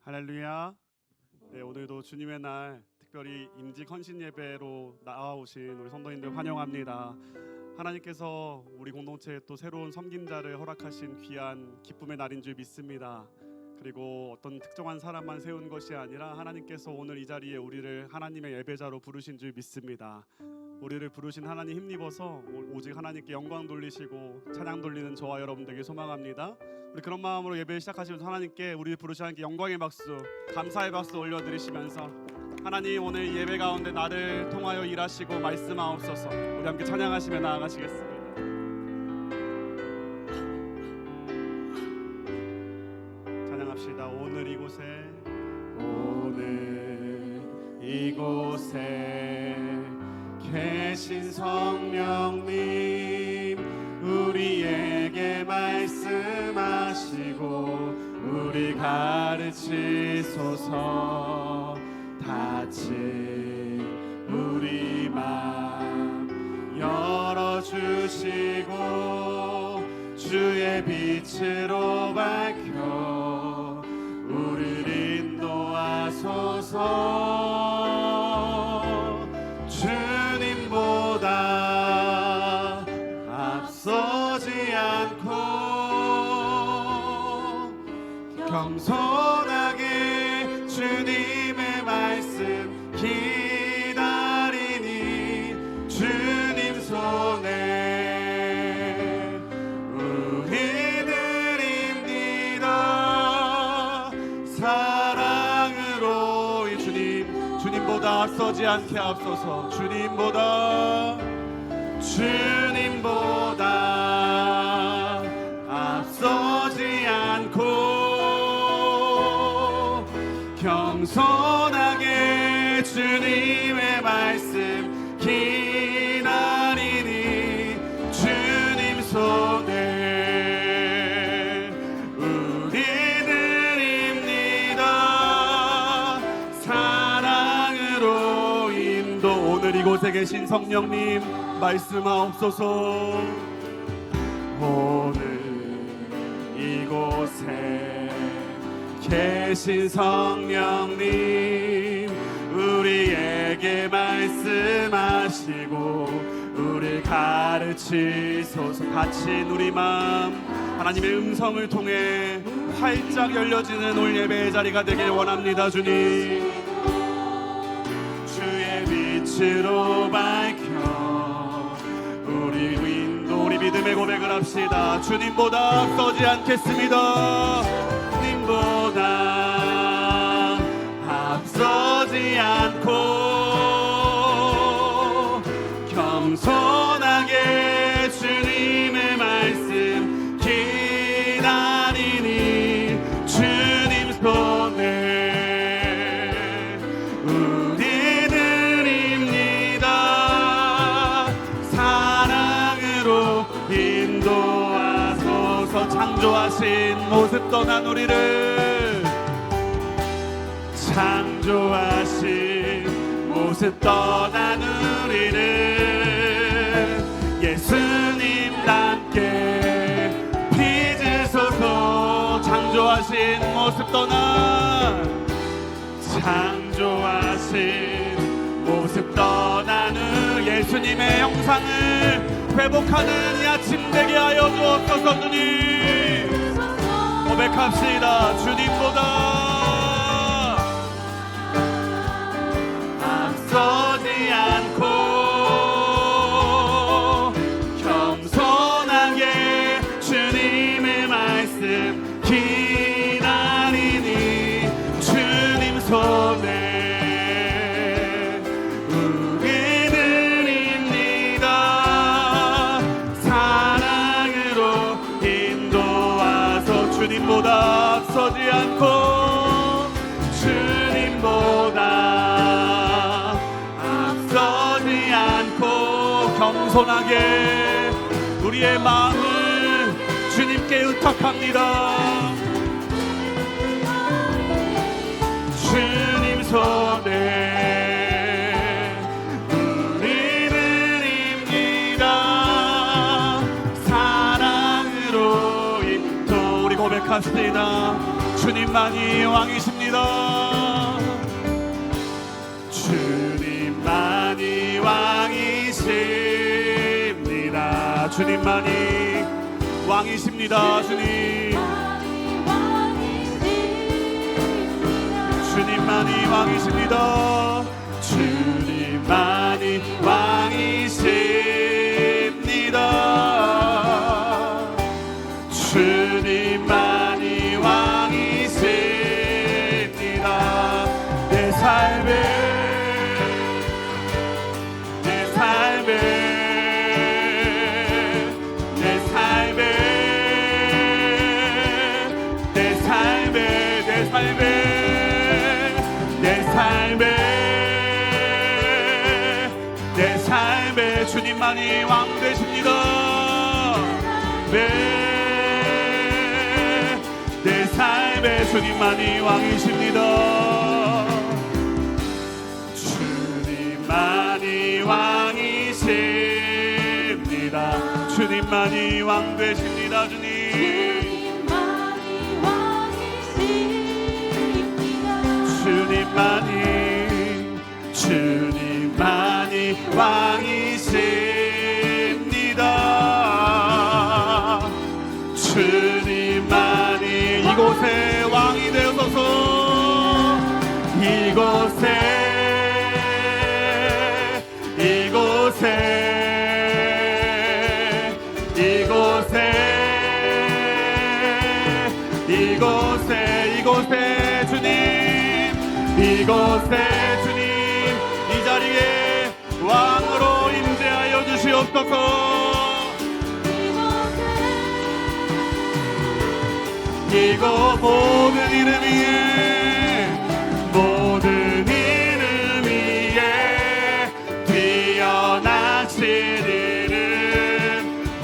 할렐루야. 네, 오늘도 주님의 날 특별히 임직 헌신 예배로 나와오신 우리 성도님들 환영합니다. 하나님께서 우리 공동체에 또 새로운 섬김자를 허락하신 귀한 기쁨의 날인 줄 믿습니다. 그리고 어떤 특정한 사람만 세운 것이 아니라 하나님께서 오늘 이 자리에 우리를 하나님의 예배자로 부르신 줄 믿습니다. 우리를 부르신 하나님 힘입어서 오직 하나님께 영광 돌리시고 찬양 돌리는 저와 여러분들에게 소망합니다. 우리 그런 마음으로 예배를 시작하시면서 하나님께 우리를 부르신 하나님께 영광의 박수, 감사의 박수 올려드리시면서 하나님 오늘 예배 가운데 나를 통하여 일하시고 말씀하옵소서. 우리 함께 찬양하시며 나아가시겠습니다. 찬양합시다. 오늘 이곳에 계신 성령님 우리에게 말씀하시고 우리 가르치소서. 닫힌 우리 맘 열어주시고 주의 빛으로 밝혀 우리를 인도하소서. 주님보다 앞서지 않고 겸손하게 주님의 말씀 기다리니 주님 손에 우리들입니다. 사랑으로 이 주님보다 앞서지 않게 앞서서 주님보다 앞서지 않고 겸손하게 주님의 말씀 기다리니 주님 손에 우리들입니다. 사랑으로 인도. 오늘 이곳에 계신 성령님 말씀하옵소서. 오늘 이곳에 계신 성령님 우리에게 말씀하시고 우리 가르치소서. 닫힌 우리 마음 하나님의 음성을 통해 활짝 열려지는 오늘 예배의 자리가 되길 원합니다. 주님 주의 빛으로 밝혀 우리 믿음의 고백을 합시다. 주님보다 앞서지 않겠습니다. 주님보다 앞서지 않고 겸손하게 주님의 말씀 기다리니 주님 손에 우리들입니다. 사랑으로 인도하소서. 창조하신 모습 떠난 우리를 창조하신 모습 떠난 우리를 예수님답게 빚으소서. 창조하신 모습 창조하신 모습 떠난 예수님의 형상을 회복하는 이 아침 되게 하여 주옵소서. 주님 고백합시다. 주님보다 앞서지 않고 겸손하게 주님의 말씀 기다리니 주님 손에 주님보다 앞서지 않고 주님보다 앞서지 않고 겸손하게 우리의 마음을 주님께 의탁합니다. 주님 손에 우리들입니다. 사랑으로 인도. 우리 고백합시다. 주님만이 왕이십니다. 주님만이 왕이십니다. 주님만이 왕이십니다. 주님만이 왕이십니다. 주님만이 왕이십니다. 주님만이 왕이십니다. 내 삶에 주님만이 왕 되십니다. 내 삶에 주님만이 왕이십니다. 주님만이 왕이십니다. 주님만이 왕 되십니다. 주님만이 왕이십니다. 주님만이 이곳에 왕이 되어서서 이곳에 주님, 이곳에 주님 이 자리에 왕으로 임재하여 주시옵소서. 이곳 모든 이름 위에 뛰어나신 이름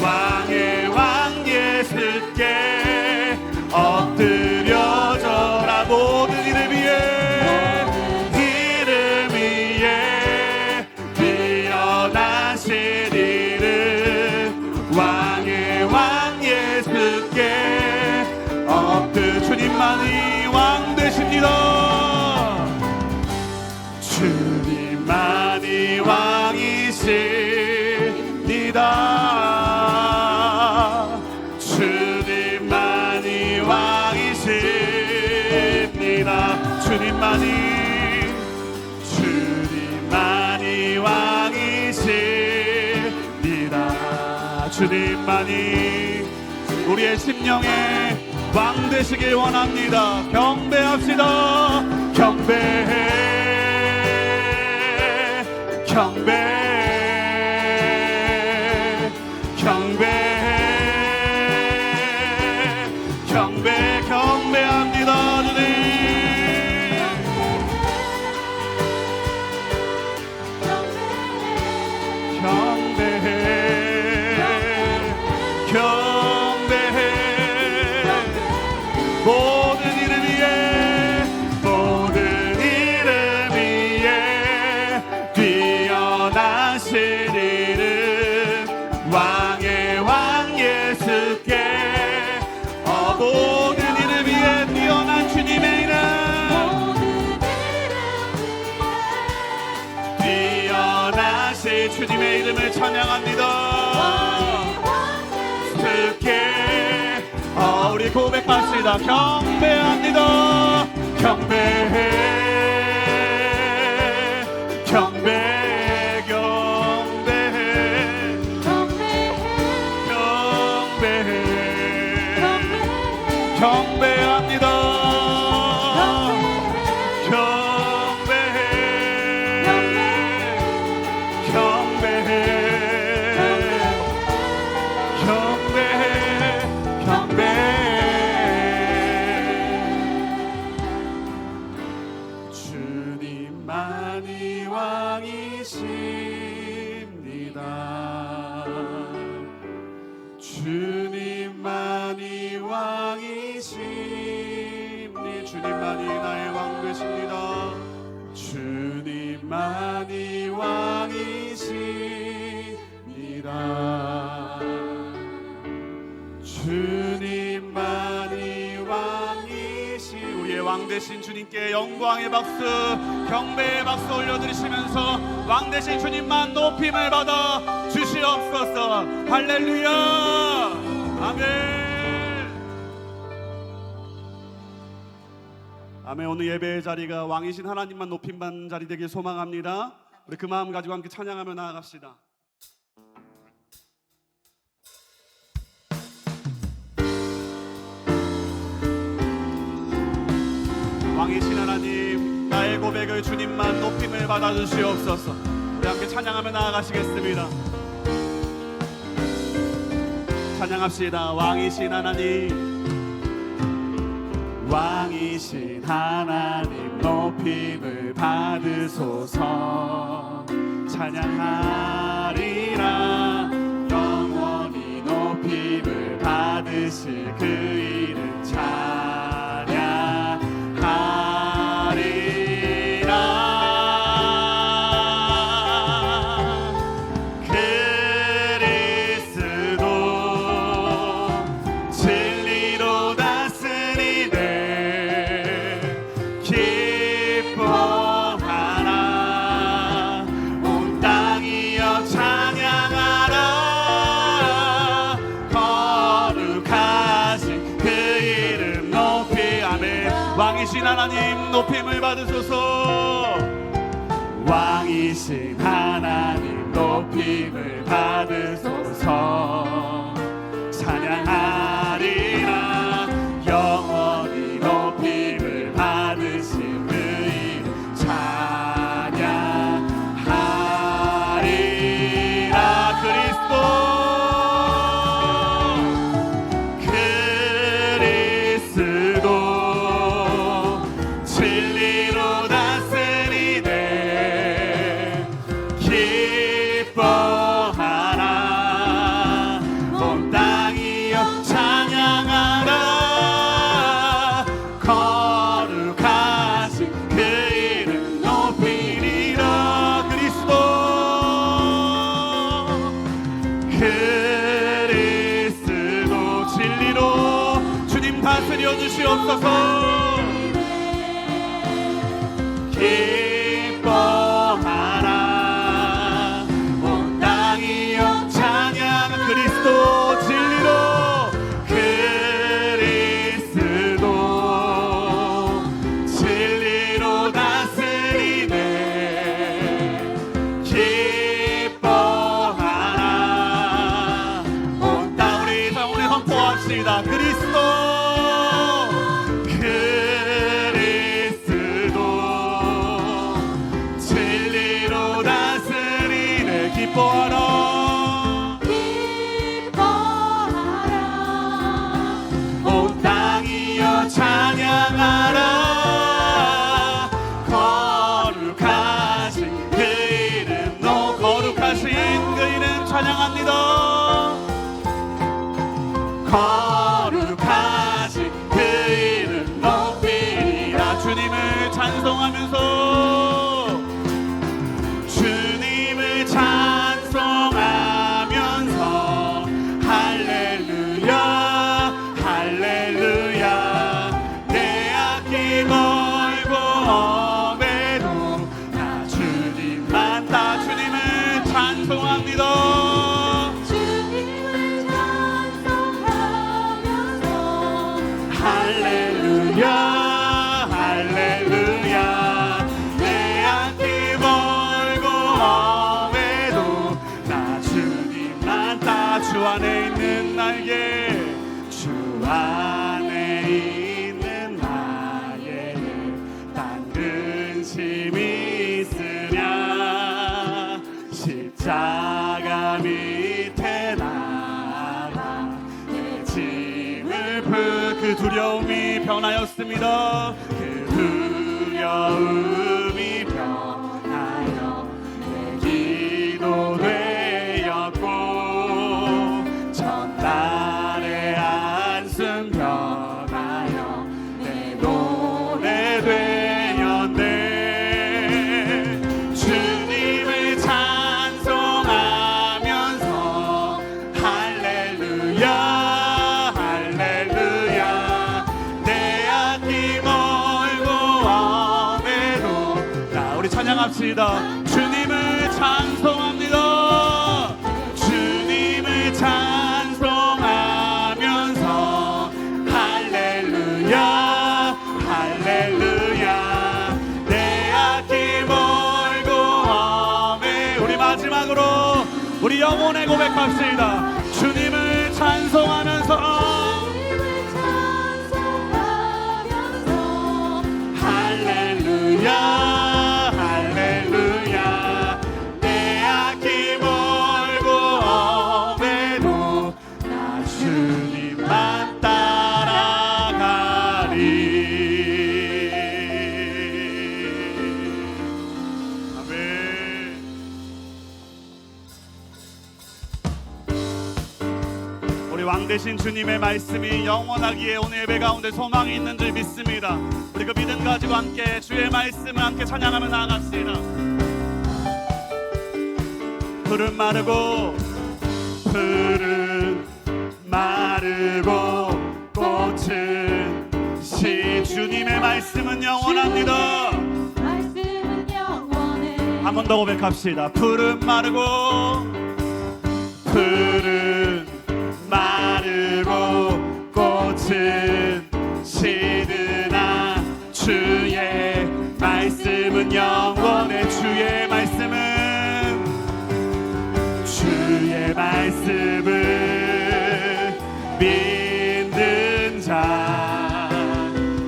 왕의 왕 예수께 엎드려져라. 모든 이름 위에 뛰어나신 이름 왕의 왕 예수께 주님만이 왕 되십니다. 주님만이 왕이십니다. 주님만이 왕이십니다. 주님만이 왕이십니다. 주님만이 우리의 심령에 왕 되시길 원합니다. 경배합시다. 경배합니다. 모든 이름 위에 뛰어나신 이름 왕의 왕 예수께 모든 이름 위에 뛰어난 주님의 이름 뛰어나신 주님의 이름을 찬양합니다. 우리 고백합시다. 경배합니다. 경배합니다. 주님만이 왕이십니다. 주님만이 왕이십니다. 주님만이 나의 왕 되십니다. 주님만이 왕이십니다. 주님만이 왕이십니다. 되신 주님께 영광의 박수, 경배의 박수 올려드리시면서 왕 되신 주님만 높임을 받아 주시옵소서. 할렐루야. 아멘. 아멘. 오늘 예배의 자리가 왕이신 하나님만 높임받는 자리 되길 소망합니다. 우리 그 마음 가지고 함께 찬양하며 나아갑시다. 왕이신 하나님, 나의 고백을 주님만 높임을 받아주시옵소서. 우리 함께 찬양하며 나아가시겠습니다. 찬양합시다. 왕이신 하나님, 왕이신 하나님 높임을 받으소서. 찬양하리라. 영원히 높임을 받으실 그 이름 찬양하리라. 그리스도 진리로 다스리네. 기뻐하라. 온 땅이여 찬양하라. 거룩하신 그 이름 높이. 아멘. 왕이신 하나님 높임을 받으소서. 왕이신 하나님 높임을 받으소서. 찬양하리라. 영원히 높임을 받으신 그 이름 찬양하리라. 그리스도 진리로 다스리네. 기뻐하라. 온 땅이여 찬양하라. 거룩하신 그 이름 높이리라. 그리스도 진리로 주님 다스려 주시옵소서. 기뻐하라. 온 땅이여 찬양. 그리스도 진리로. 그리스도 진리로 다스리네. 기뻐하라. 온 땅 우리 선포합시다. 그리스도 진리로 다스리네. 기뻐하라. 온 땅이여 찬양하라. 거룩하신 그 이름 거룩하신 그 이름 찬양합니다. 거룩하신 그 이름 높이리라. 주님을 찬송하면서 주님을 찬송하면서 할렐루야 할렐루야. 내 앞이 멀고 험해도 나 주님만 다 주님을 찬송합니다. 주님을 찬송하면서 할렐루야 할렐루야. 내 앞이 멀고 험해도 나 주님만 다 주 안에 있는 나에게 주 안에 있는 나에게 딴 근심이 있으랴. 십자가 밑에 나가 내 짐을 그 두려움이 변하였습니다. 그 두려움이 변하여 내 기도 되었고 전날의 안순 변하여 내 노래 되었네. 주님을 찬송하면서 할렐루야 할렐루야. 내 앞이 멀고 우리 찬양합시다. 주님을 찬송합니다. 주님을 찬송하면서 할렐루야 할렐루야 내 악기 몰고 오매. 우리 마지막으로 우리 영혼의 고백합시다. 주님을 찬송하면서 할렐루야 할렐루야 내 악기 몰고 오매도 나 주님만 따라가리. 아멘. 우리 왕 대신 주님의 말씀이 영원하기에 오늘 예배 가운데 소망이 있는 줄 믿습니다. 우리 그 믿음 가지고 함께 주의 말씀을 함께 찬양하며 나아갑시다. 푸른 마르고 푸른 마르고 꽃은 시. 주님의 말씀은 영원합니다. 말씀은 영원해. 한 번 더 고백합시다. 푸른 마르고 푸른 마르고 꽃은 시드나 주의 말씀은 영원해. 주의 말씀은 믿는 자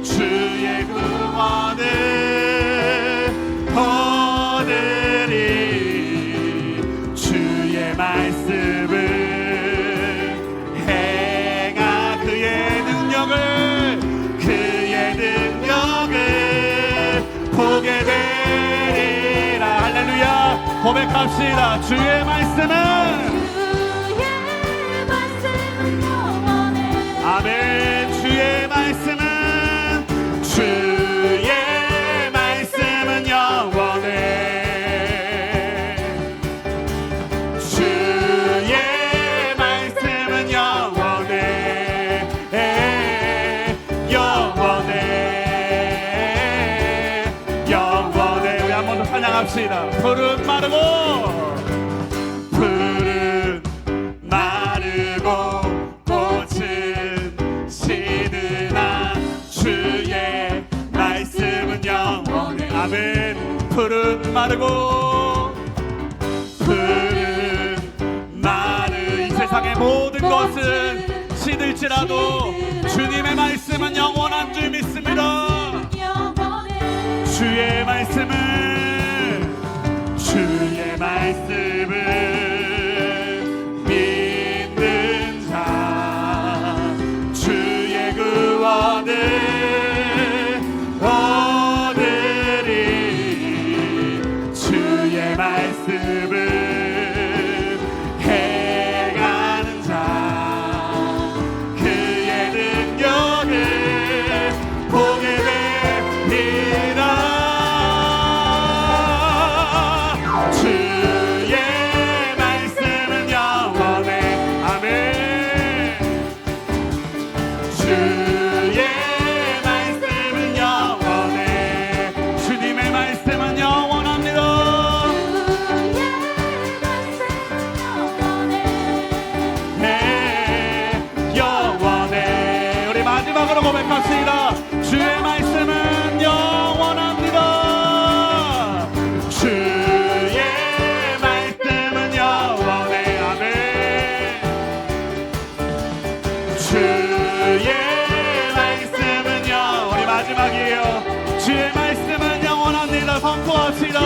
주의 구원을 얻으리. 주의 말씀을 행하 그의 능력을 보게 되리라. 할렐루야 고백합시다. 주의 말씀은 영원해. 아멘. 주의 말씀은 영원해. 주의 말씀은 영원해. 영원해. 우리 한 번 더 찬양합시다. 푸른 마르고 꽃은 시드나 주의 말씀은 영원해. 아멘. 푸른 마르고 이 세상의 모든 것은 시들지라도 주님의 말씀은 영원한 줄 믿습니다. 주의 말씀은 믿는 자 주의 구원을 얻으리. 주의 말씀을 행하는 자 그의 능력을 보게 되리라. 고백합시다. 주의 말씀은 영원합니다. 주의 말씀은 영원해. 아멘. 주의 말씀은 우리 마지막이에요. 주의 말씀은 영원합니다. 선포합시다.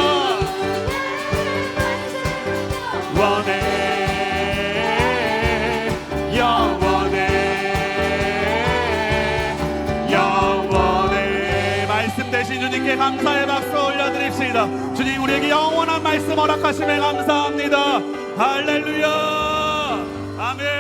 대신 주님께 감사의 박수 올려드립시다. 주님 우리에게 영원한 말씀 허락하심에 감사합니다. 할렐루야. 아멘.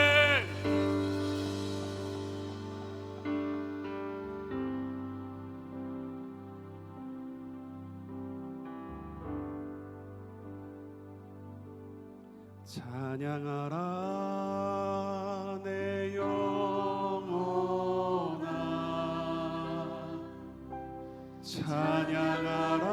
찬양하라 내 영혼아 찬양하라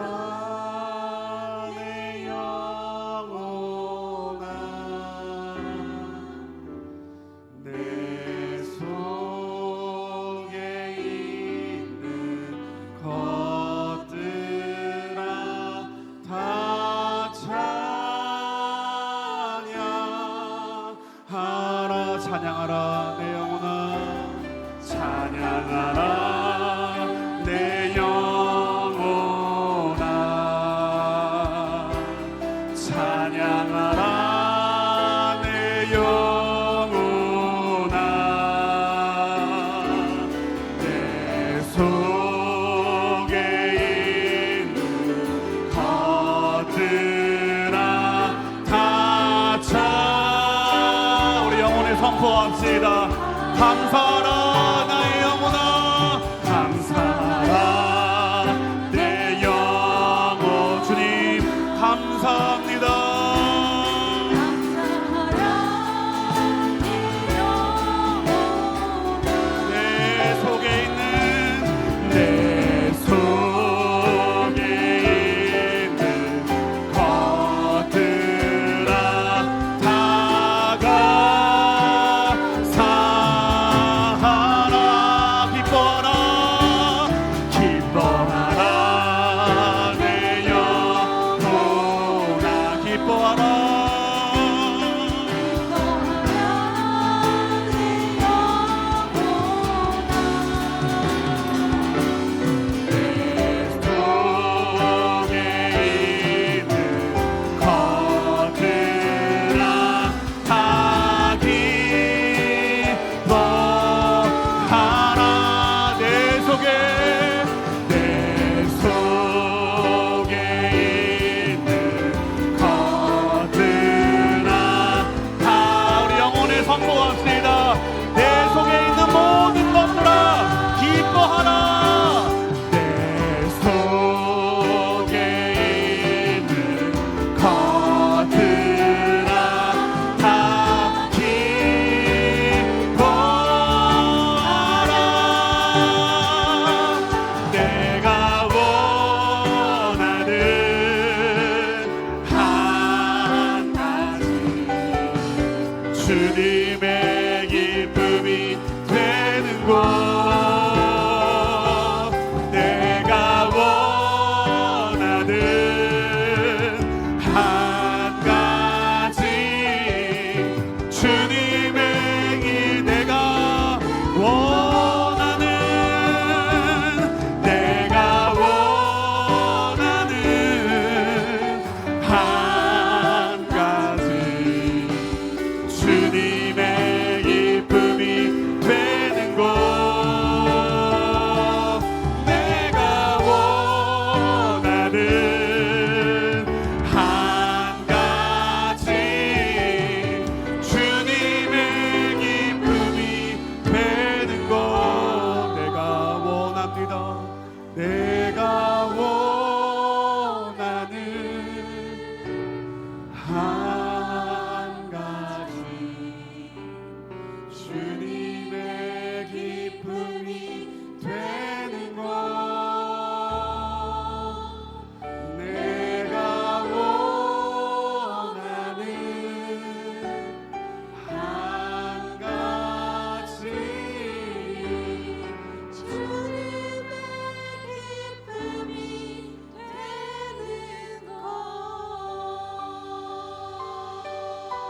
선포합시다. 감사하라 나의 영혼아, 감사하라 내 영혼. 주님 감사합니다. 주님의 기쁨이 되는 곳, 내가 원하는 한 가지. 주님의 길 내가 원하는, 내가 원하는 한 가지. 주님의 기쁨이 되는 곳, 내가 원하는 한 가지. 주님의 기쁨이 되는 곳, 내가 원합니다. 내가 원하는 한 가지. 주님의 기쁨이 되는 곳, 내가 원하는 한 가지. 주님의 기쁨이 되는 것.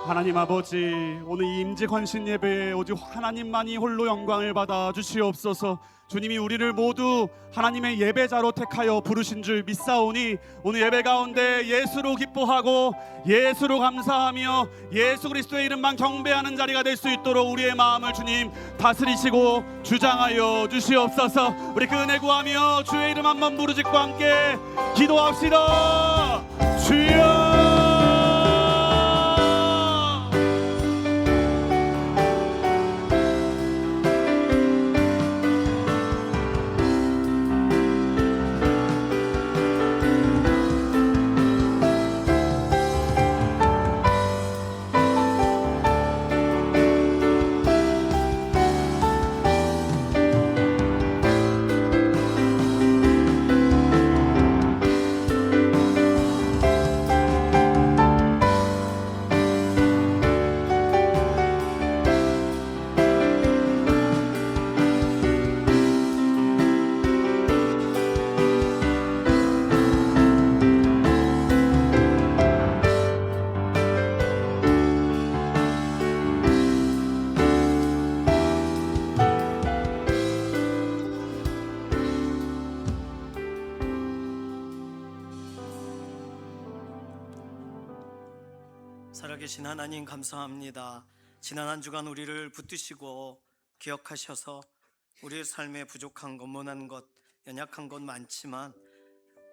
하나님 아버지, 오늘 이 임직 헌신 예배에 오직 하나님만이 홀로 영광을 받아 주시옵소서. 주님이 우리를 모두 하나님의 예배자로 택하여 부르신 줄 믿사오니 오늘 예배 가운데 예수로 기뻐하고 예수로 감사하며 예수 그리스도의 이름만 경배하는 자리가 될 수 있도록 우리의 마음을 주님 다스리시고 주장하여 주시옵소서. 우리 그 은혜 구하며 주의 이름 한번 부르짖고 함께 기도합시다. 주여. 살아계신 하나님 감사합니다. 지난 한 주간 우리를 붙드시고 기억하셔서 우리의 삶에 부족한 것, 못난 것, 연약한 것 많지만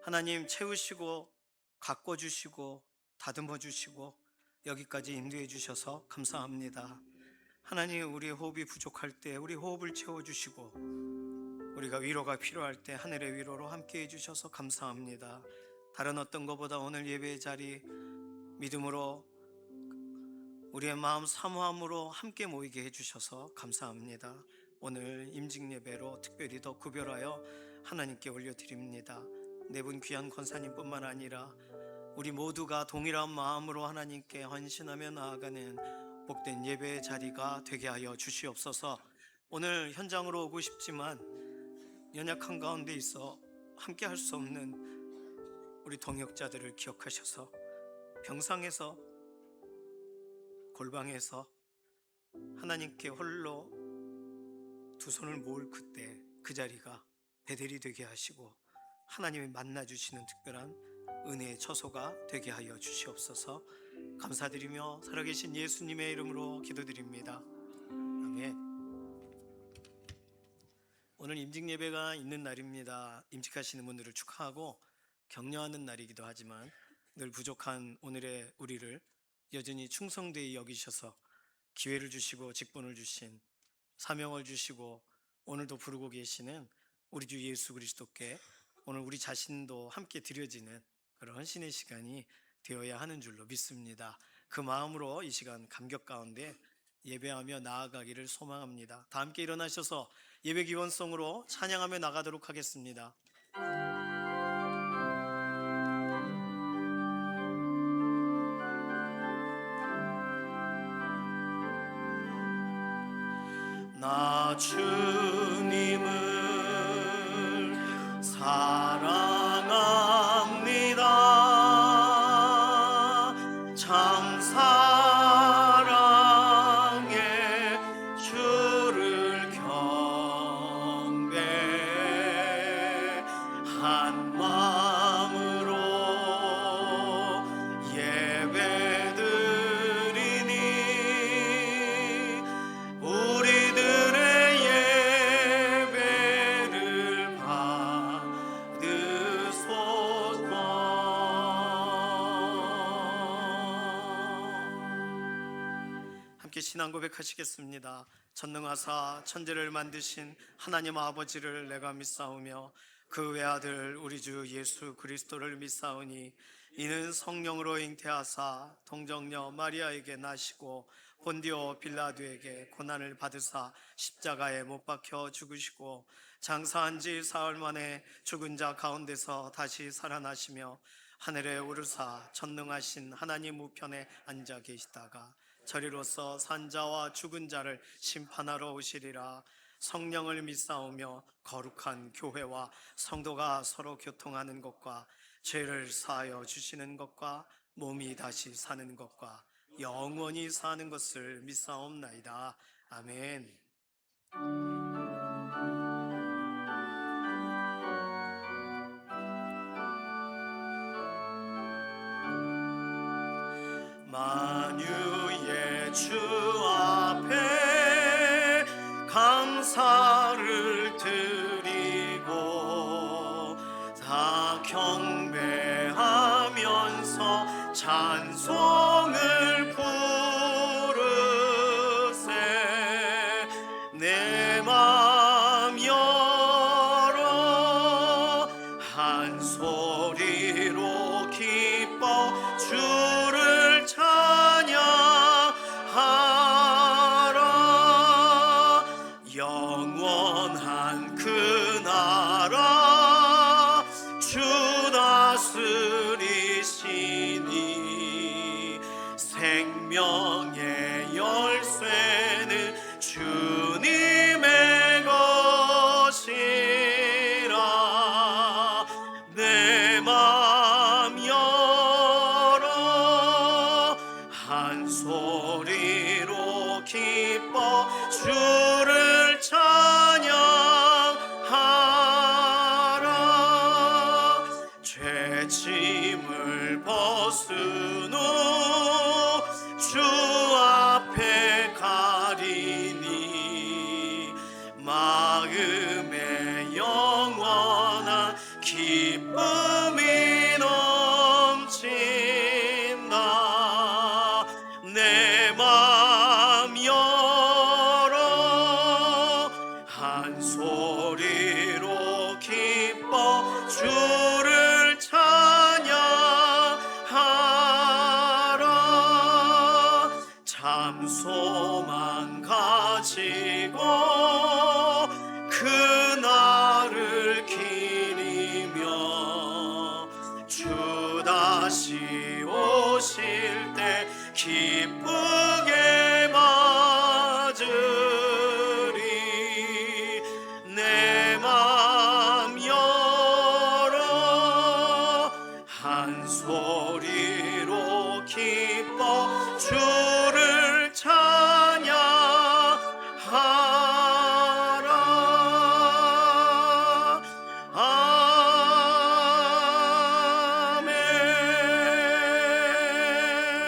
하나님 채우시고 가꿔주시고 다듬어 주시고 여기까지 인도해 주셔서 감사합니다. 하나님, 우리의 호흡이 부족할 때 우리 호흡을 채워주시고, 우리가 위로가 필요할 때 하늘의 위로로 함께 해주셔서 감사합니다. 다른 어떤 것보다 오늘 예배의 자리 믿음으로, 우리의 마음 사모함으로 함께 모이게 해주셔서 감사합니다. 오늘 임직 예배로 특별히 더 구별하여 하나님께 올려드립니다. 네 분 귀한 권사님뿐만 아니라 우리 모두가 동일한 마음으로 하나님께 헌신하며 나아가는 복된 예배의 자리가 되게 하여 주시옵소서. 오늘 현장으로 오고 싶지만 연약한 가운데 있어 함께 할 수 없는 우리 동역자들을 기억하셔서 병상에서, 골방에서 하나님께 홀로 두 손을 모을 그때 그 자리가 베델이 되게 하시고 하나님이 만나주시는 특별한 은혜의 처소가 되게 하여 주시옵소서. 감사드리며 살아계신 예수님의 이름으로 기도드립니다. 아멘. 오늘 임직 예배가 있는 날입니다. 임직하시는 분들을 축하하고 격려하는 날이기도 하지만 늘 부족한 오늘의 우리를 여전히 충성되이 여기셔서 기회를 주시고 직분을 주신, 사명을 주시고 오늘도 부르고 계시는 우리 주 예수 그리스도께 오늘 우리 자신도 함께 드려지는 그런 헌신의 시간이 되어야 하는 줄로 믿습니다. 그 마음으로 이 시간 감격 가운데 예배하며 나아가기를 소망합니다. 다 함께 일어나셔서 예배 기원송으로 찬양하며 나가도록 하겠습니다. 나 주님을 사랑합니다. 참 사랑의 주를 경배한 마음으로 예배드리니 우리들의 예배를 받으소서. 함께 신앙 고백하시겠습니다. 전능하사 천지를 만드신 하나님 아버지를 내가 믿사오며 그 외아들 우리 주 예수 그리스도를 믿사오니 이는 성령으로 잉태하사 동정녀 마리아에게 나시고 본디오 빌라도에게 고난을 받으사 십자가에 못 박혀 죽으시고 장사한 지 사흘 만에 죽은 자 가운데서 다시 살아나시며 하늘에 오르사 전능하신 하나님 우편에 앉아 계시다가 저리로서 산자와 죽은 자를 심판하러 오시리라. 성령을 믿사오며 거룩한 교회와 성도가 서로 교통하는 것과 죄를 사하여 주시는 것과 몸이 다시 사는 것과 영원히 사는 것을 믿사옵나이다. 아멘. 만유의 주 앞에 감사를 드리고 다 경배하면서 찬송을 부르세. 내 맘 열어 한 소리로 기뻐 주를 찬양하라. 영원한 그 나라 주 다스리시니 생명의 열쇠는 주님의 것이라. 내 맘 열어 한 소리로 기뻐 주를 찬양하라. 죄짐을 벗은 후 주 앞에 가리니 마음에 영원한 기쁨이 넘친다. 내 맘 열어 소망 가지고 그날을 기리며 주 다시 오실 때 기쁘게 맞으리. 내 맘 열어 한 소리로 기뻐 주를 찬양하라.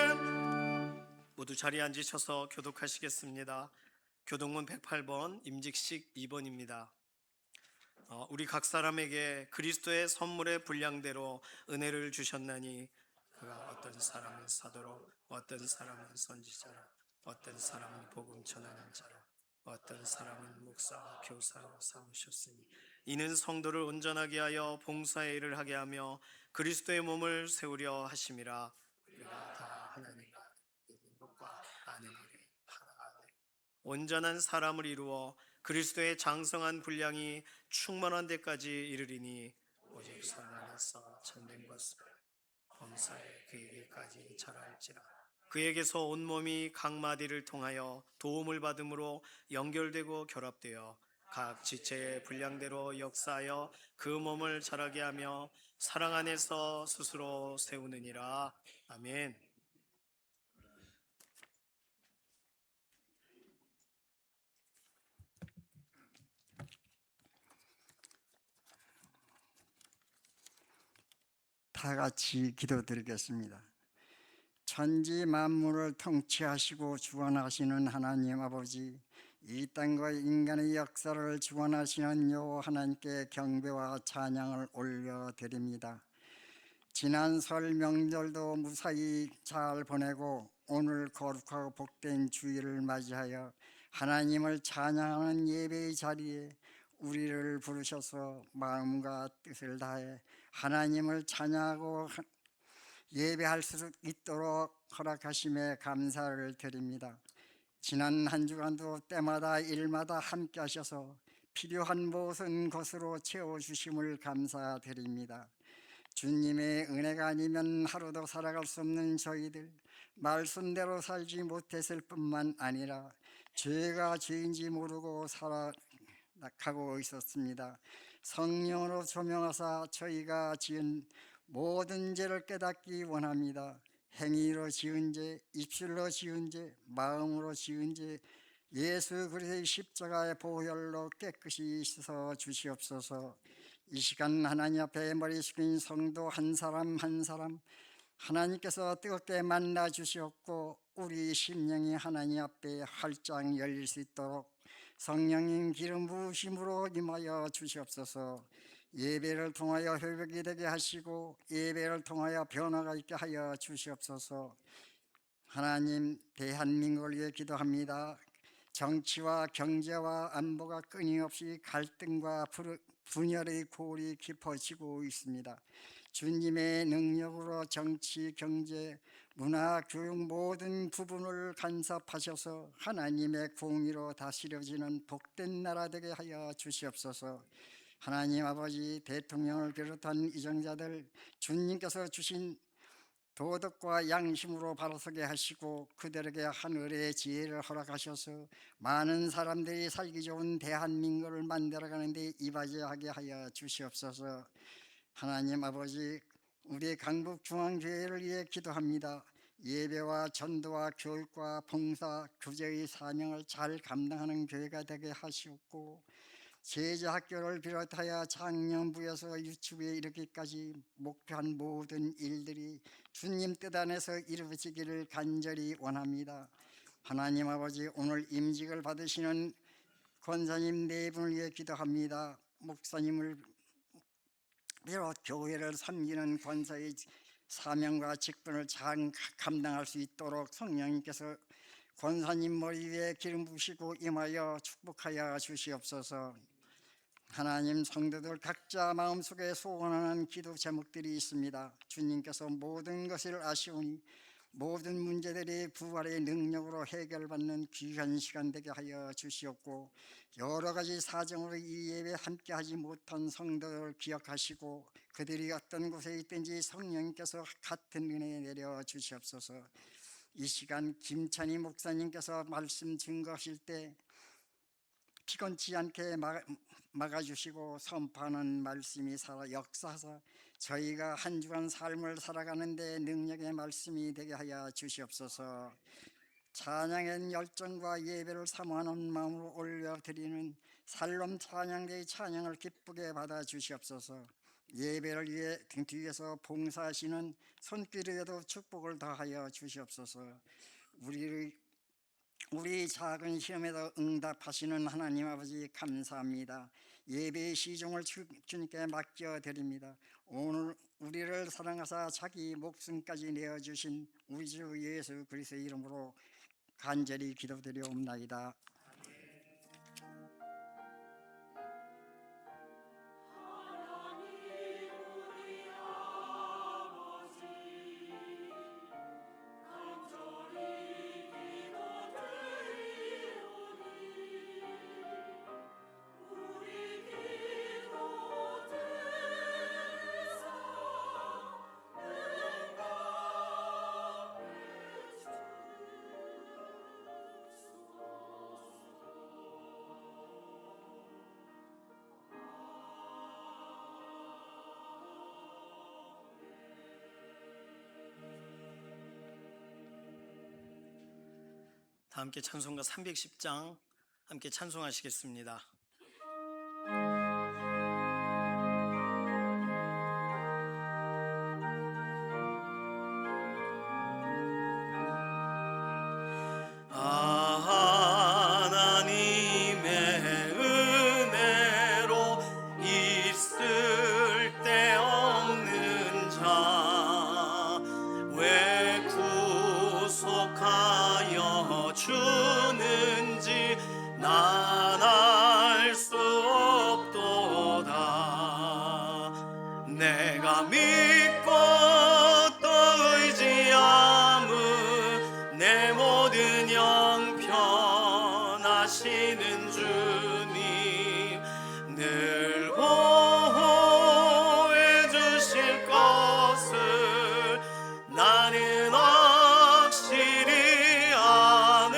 아멘. 모두 자리에 앉으셔서 교독하시겠습니다. 교독문 108번, 임직식 2번입니다. 우리 각 사람에게 그리스도의 선물의 분량대로 은혜를 주셨나니 그가 어떤 사람은 사도로, 어떤 사람은 선지자라, 어떤 사람은 복음 전하는 자라, 어떤 사람은 목사와 교사로 삼으셨으니 이는 성도를 온전하게 하여 봉사의 일을 하게 하며 그리스도의 몸을 세우려 하심이라. 우리가 다 하나님과 있는 것과 아는 일이 하나하나 온전한 사람을 이루어 그리스도의 장성한 분량이 충만한 데까지 이르리니 오직 선 안에서 참된 것을 범사에 그에게까지 자랄지라. 그에게서 온몸이 각 마디를 통하여 도움을 받음으로 연결되고 결합되어 각 지체의 분량대로 역사하여 그 몸을 자라게 하며 사랑 안에서 스스로 세우느니라. 아멘. 다 같이 기도드리겠습니다. 천지 만물을 통치하시고 주관하시는 하나님 아버지, 이 땅과 인간의 역사를 주관하시는 요 하나님께 경배와 찬양을 올려드립니다. 지난 설 명절도 무사히 잘 보내고 오늘 거룩하고 복된 주일을 맞이하여 하나님을 찬양하는 예배의 자리에 우리를 부르셔서 마음과 뜻을 다해 하나님을 찬양하고 예배할 수 있도록 허락하심에 감사를 드립니다. 지난 한 주간도 때마다 일마다 함께 하셔서 필요한 모든 것으로 채워주심을 감사드립니다. 주님의 은혜가 아니면 하루도 살아갈 수 없는 저희들, 말씀대로 살지 못했을 뿐만 아니라 죄가 죄인지 모르고 살아가고 있었습니다. 성령으로 조명하사 저희가 지은 모든 죄를 깨닫기 원합니다. 행위로 지은 죄, 입술로 지은 죄, 마음으로 지은 죄, 예수 그리스도의 십자가의 보혈로 깨끗이 씻어 주시옵소서. 이 시간 하나님 앞에 머리 숙인 성도 한 사람 한 사람 하나님께서 뜨겁게 만나 주시옵고 우리 심령이 하나님 앞에 활짝 열릴 수 있도록 성령님 기름 부으심으로 임하여 주시옵소서. 예배를 통하여 회복이 되게 하시고 예배를 통하여 변화가 있게 하여 주시옵소서. 하나님, 대한민국을 위해 기도합니다. 정치와 경제와 안보가 끊임없이 갈등과 분열의 골이 깊어지고 있습니다. 주님의 능력으로 정치, 경제, 문화, 교육 모든 부분을 간섭하셔서 하나님의 공의로 다스려지는 복된 나라 되게 하여 주시옵소서. 하나님 아버지, 대통령을 비롯한 이정자들 주님께서 주신 도덕과 양심으로 바로서게 하시고 그들에게 하늘의 지혜를 허락하셔서 많은 사람들이 살기 좋은 대한민국을 만들어가는 데 이바지하게 하여 주시옵소서. 하나님 아버지, 우리 강북중앙교회를 위해 기도합니다. 예배와 전도와 교육과 봉사, 교제의 사명을 잘 감당하는 교회가 되게 하시옵고 제자학교를 비롯하여 작년부에서 유치부에 이르기까지 목표한 모든 일들이 주님 뜻 안에서 이루어지기를 간절히 원합니다. 하나님 아버지, 오늘 임직을 받으시는 권사님 네 분을 위해 기도합니다. 목사님을 비롯 교회를 섬기는 권사의 사명과 직분을 잘 감당할 수 있도록 성령님께서 권사님 머리 위에 기름 부으시고 임하여 축복하여 주시옵소서. 하나님, 성도들 각자 마음속에 소원하는 기도 제목들이 있습니다. 주님께서 모든 것을 아시오니 모든 문제들이 부활의 능력으로 해결받는 귀한 시간 되게 하여 주시옵고, 여러 가지 사정으로 이 예배에 함께하지 못한 성도를 기억하시고 그들이 어떤 곳에 있든지 성령님께서 같은 은혜 내려 주시옵소서. 이 시간 김찬희 목사님께서 말씀 증거하실 때 피곤치 않게 막아주시고 선포하는 말씀이 살아 역사하사 저희가 한 주간 삶을 살아가는데 능력의 말씀이 되게 하여 주시옵소서. 찬양의 열정과 예배를 사모하는 마음으로 올려드리는 살롬 찬양대의 찬양을 기쁘게 받아 주시옵소서. 예배를 위해 뒤에서 봉사하시는 손길에도 축복을 더하여 주시옵소서. 우리 작은 시험에도 응답하시는 하나님 아버지 감사합니다. 예배의 시종을 주님께 맡겨드립니다. 오늘 우리를 사랑하사 자기 목숨까지 내어주신 우리 주 예수 그리스도의 이름으로 간절히 기도드리옵나이다. 다 함께 찬송가 310장 함께 찬송하시겠습니다. 하나님의 은혜로 있을 데 없는 자 왜 구속하여 주는지 난 알 수 없도다. 내가 믿고 또 의지함은 내 모든 형편하시는 주님 늘 보호해 주실 것을 나는 확실히 아네.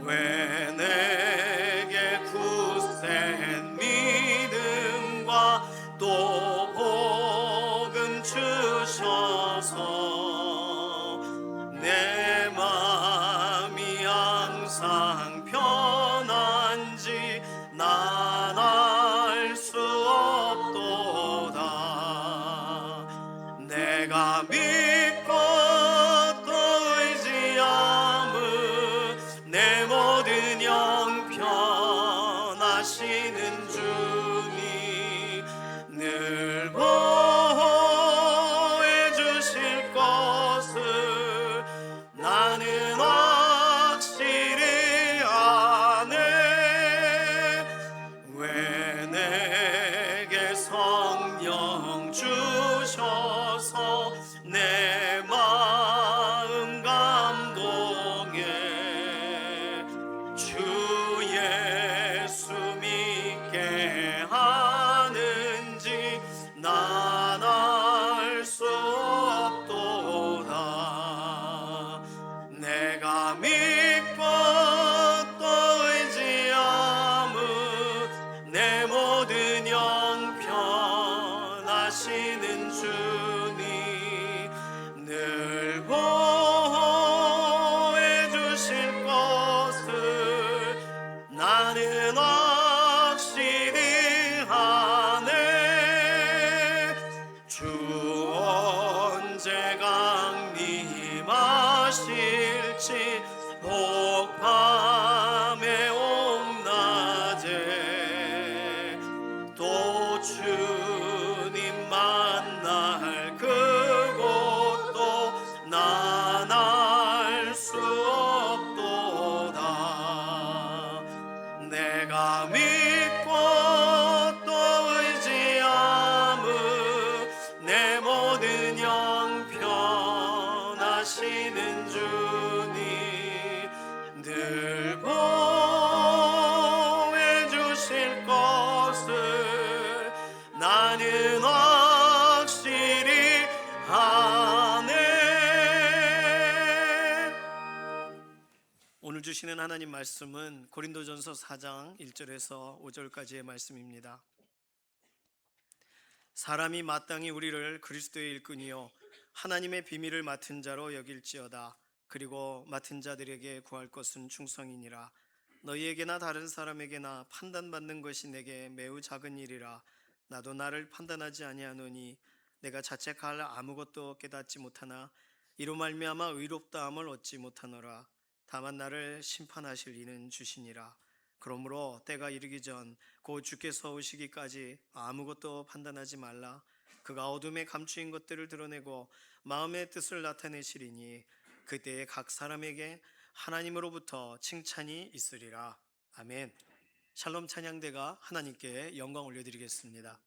왜 내게 굳센 믿음과 또 복음 주셔서 내 마음이 항상 편한지 난 알 수 없도다. 내가 믿고 또 의지함은 내 모든 형편하시는 주님 늘 보호해 주실 것을 나는 확실히 아네. 왜 내게 성령 주셔서 내 마음 감동해 주 예수 믿게 하는지 난 알 수 없도다. 내가 믿고 또 의지함은 내 모든 형편하시는 주님 늘 보호해 주실 것을 나는 확실히 아네. 주 언제 강림하실지 혹밤에 옴낮에 또 주님 만날 그곳도 난 알 수 없도다. 내가 믿고 또 의지함은 내 모든 형편 아멘. 오늘 주시는 하나님 말씀은 고린도전서 4장 1절에서 5절까지의 말씀입니다. 사람이 마땅히 우리를 그리스도의 일꾼이요 하나님의 비밀을 맡은 자로 여길지어다. 그리고 맡은 자들에게 구할 것은 충성이니라. 너희에게나 다른 사람에게나 판단받는 것이 내게 매우 작은 일이라. 나도 나를 판단하지 아니하노니 내가 자책할 아무것도 깨닫지 못하나 이로 말미암아 의롭다함을 얻지 못하노라. 다만 나를 심판하실 이는 주시니라. 그러므로 때가 이르기 전 곧 주께서 오시기까지 아무것도 판단하지 말라. 그가 어둠에 감추인 것들을 드러내고 마음의 뜻을 나타내시리니 그때에 각 사람에게 하나님으로부터 칭찬이 있으리라. 아멘. 샬롬 찬양대가 하나님께 영광 올려드리겠습니다.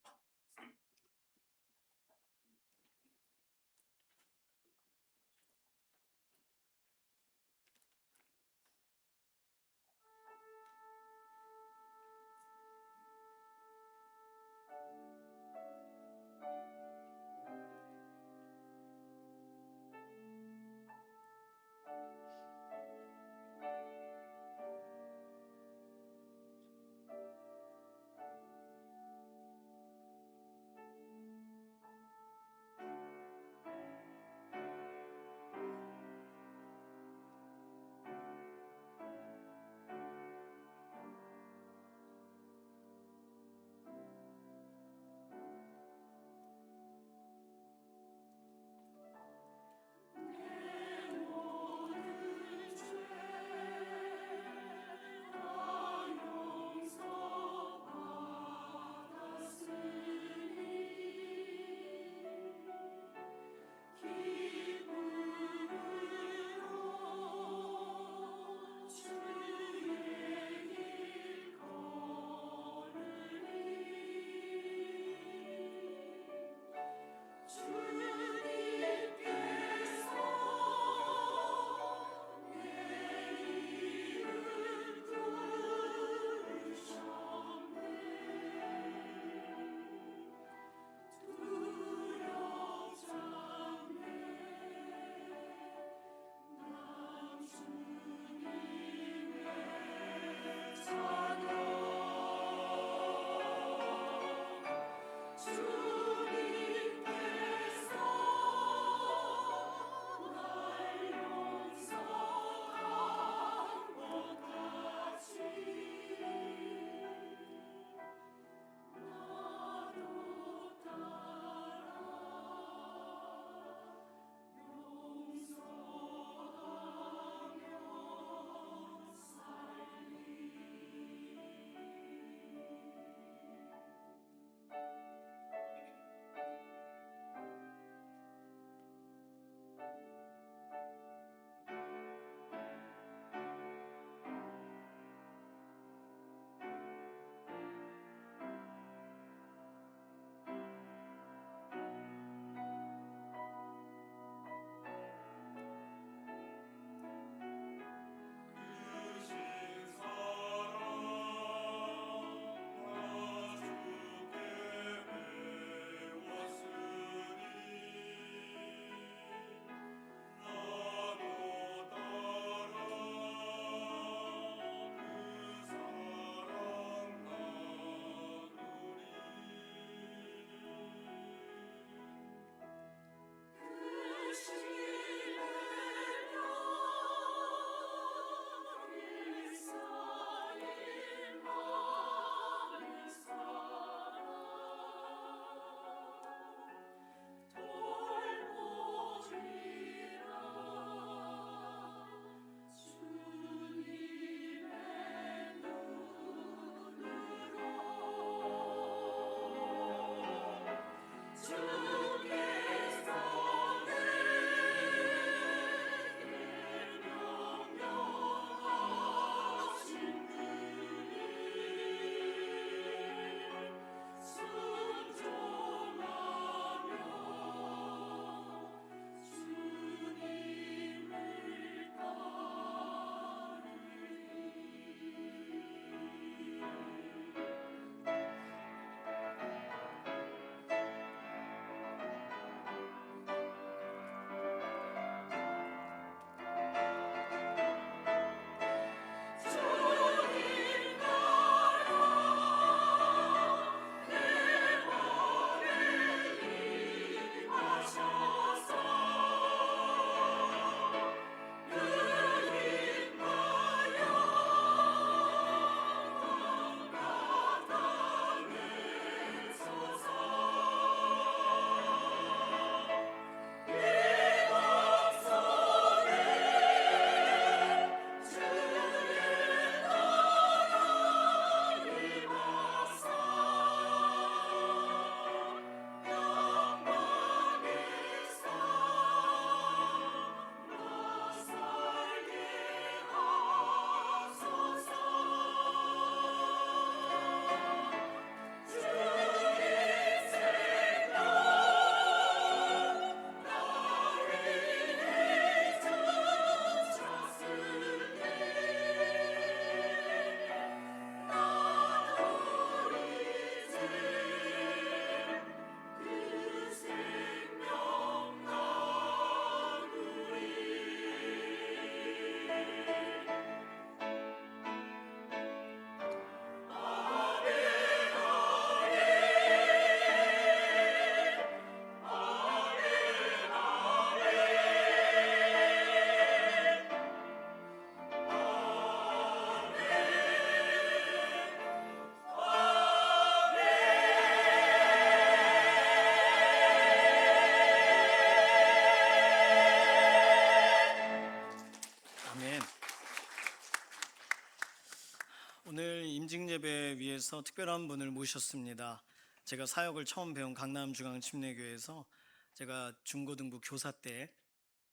임직예배 위해서 특별한 분을 모셨습니다. 제가 사역을 처음 배운 강남중앙침례교회에서 제가 중고등부 교사 때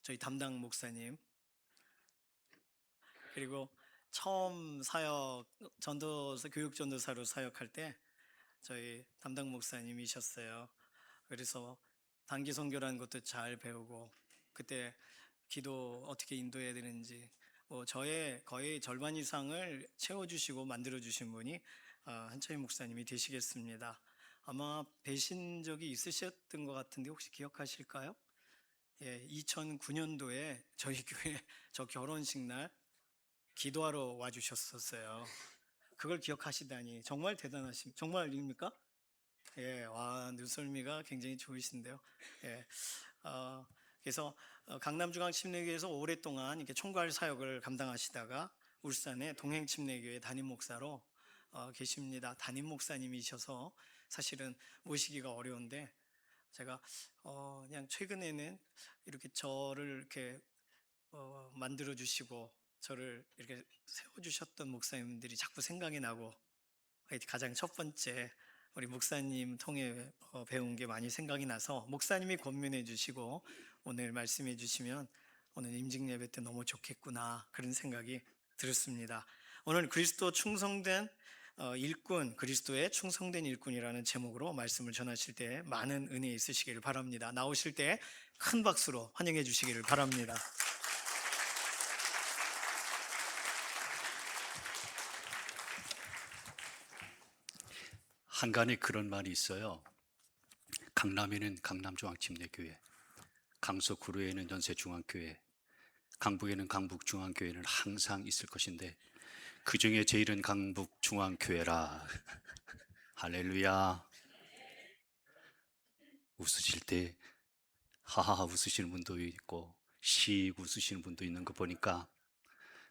저희 담당 목사님, 그리고 처음 사역 전도사 교육전도사로 사역할 때 저희 담당 목사님이셨어요. 그래서 단기 선교라는 것도 잘 배우고, 그때 기도 어떻게 인도해야 되는지, 저의 거의 절반 이상을 채워주시고 만들어주신 분이 한철희 목사님이 되시겠습니다. 아마 뵈신 적이 있으셨던 것 같은데 혹시 기억하실까요? 예, 2009년도에 저희 교회 저 결혼식 날 기도하러 와주셨었어요. 그걸 기억하시다니 정말 대단하십니다. 정말입니까? 예, 와, 눈썰미가 굉장히 좋으신데요. 예, 그래서 강남중앙침례교회에서 오랫동안 이렇게 총괄 사역을 감당하시다가 울산의 동행침례교회 담임 목사로 계십니다. 담임 목사님이셔서 사실은 모시기가 어려운데 제가 그냥 최근에는 이렇게 저를 이렇게 만들어 주시고 저를 이렇게 세워 주셨던 목사님들이 자꾸 생각이 나고, 가장 첫 번째 우리 목사님 통해 배운 게 많이 생각이 나서 목사님이 권면해 주시고 오늘 말씀해 주시면 오늘 임직예배 때 너무 좋겠구나, 그런 생각이 들었습니다. 오늘 그리스도 충성된 일꾼, 그리스도의 충성된 일꾼이라는 제목으로 말씀을 전하실 때 많은 은혜 있으시기를 바랍니다. 나오실 때 큰 박수로 환영해 주시기를 바랍니다. 한간에 그런 말이 있어요. 강남에는 강남중앙침례교회, 강서구로에는 연세중앙교회, 강북에는 강북중앙교회는 항상 있을 것인데 그 중에 제일은 강북중앙교회라. 할렐루야. 웃으실 때 하하 웃으시는 분도 있고 씩 웃으시는 분도 있는 거 보니까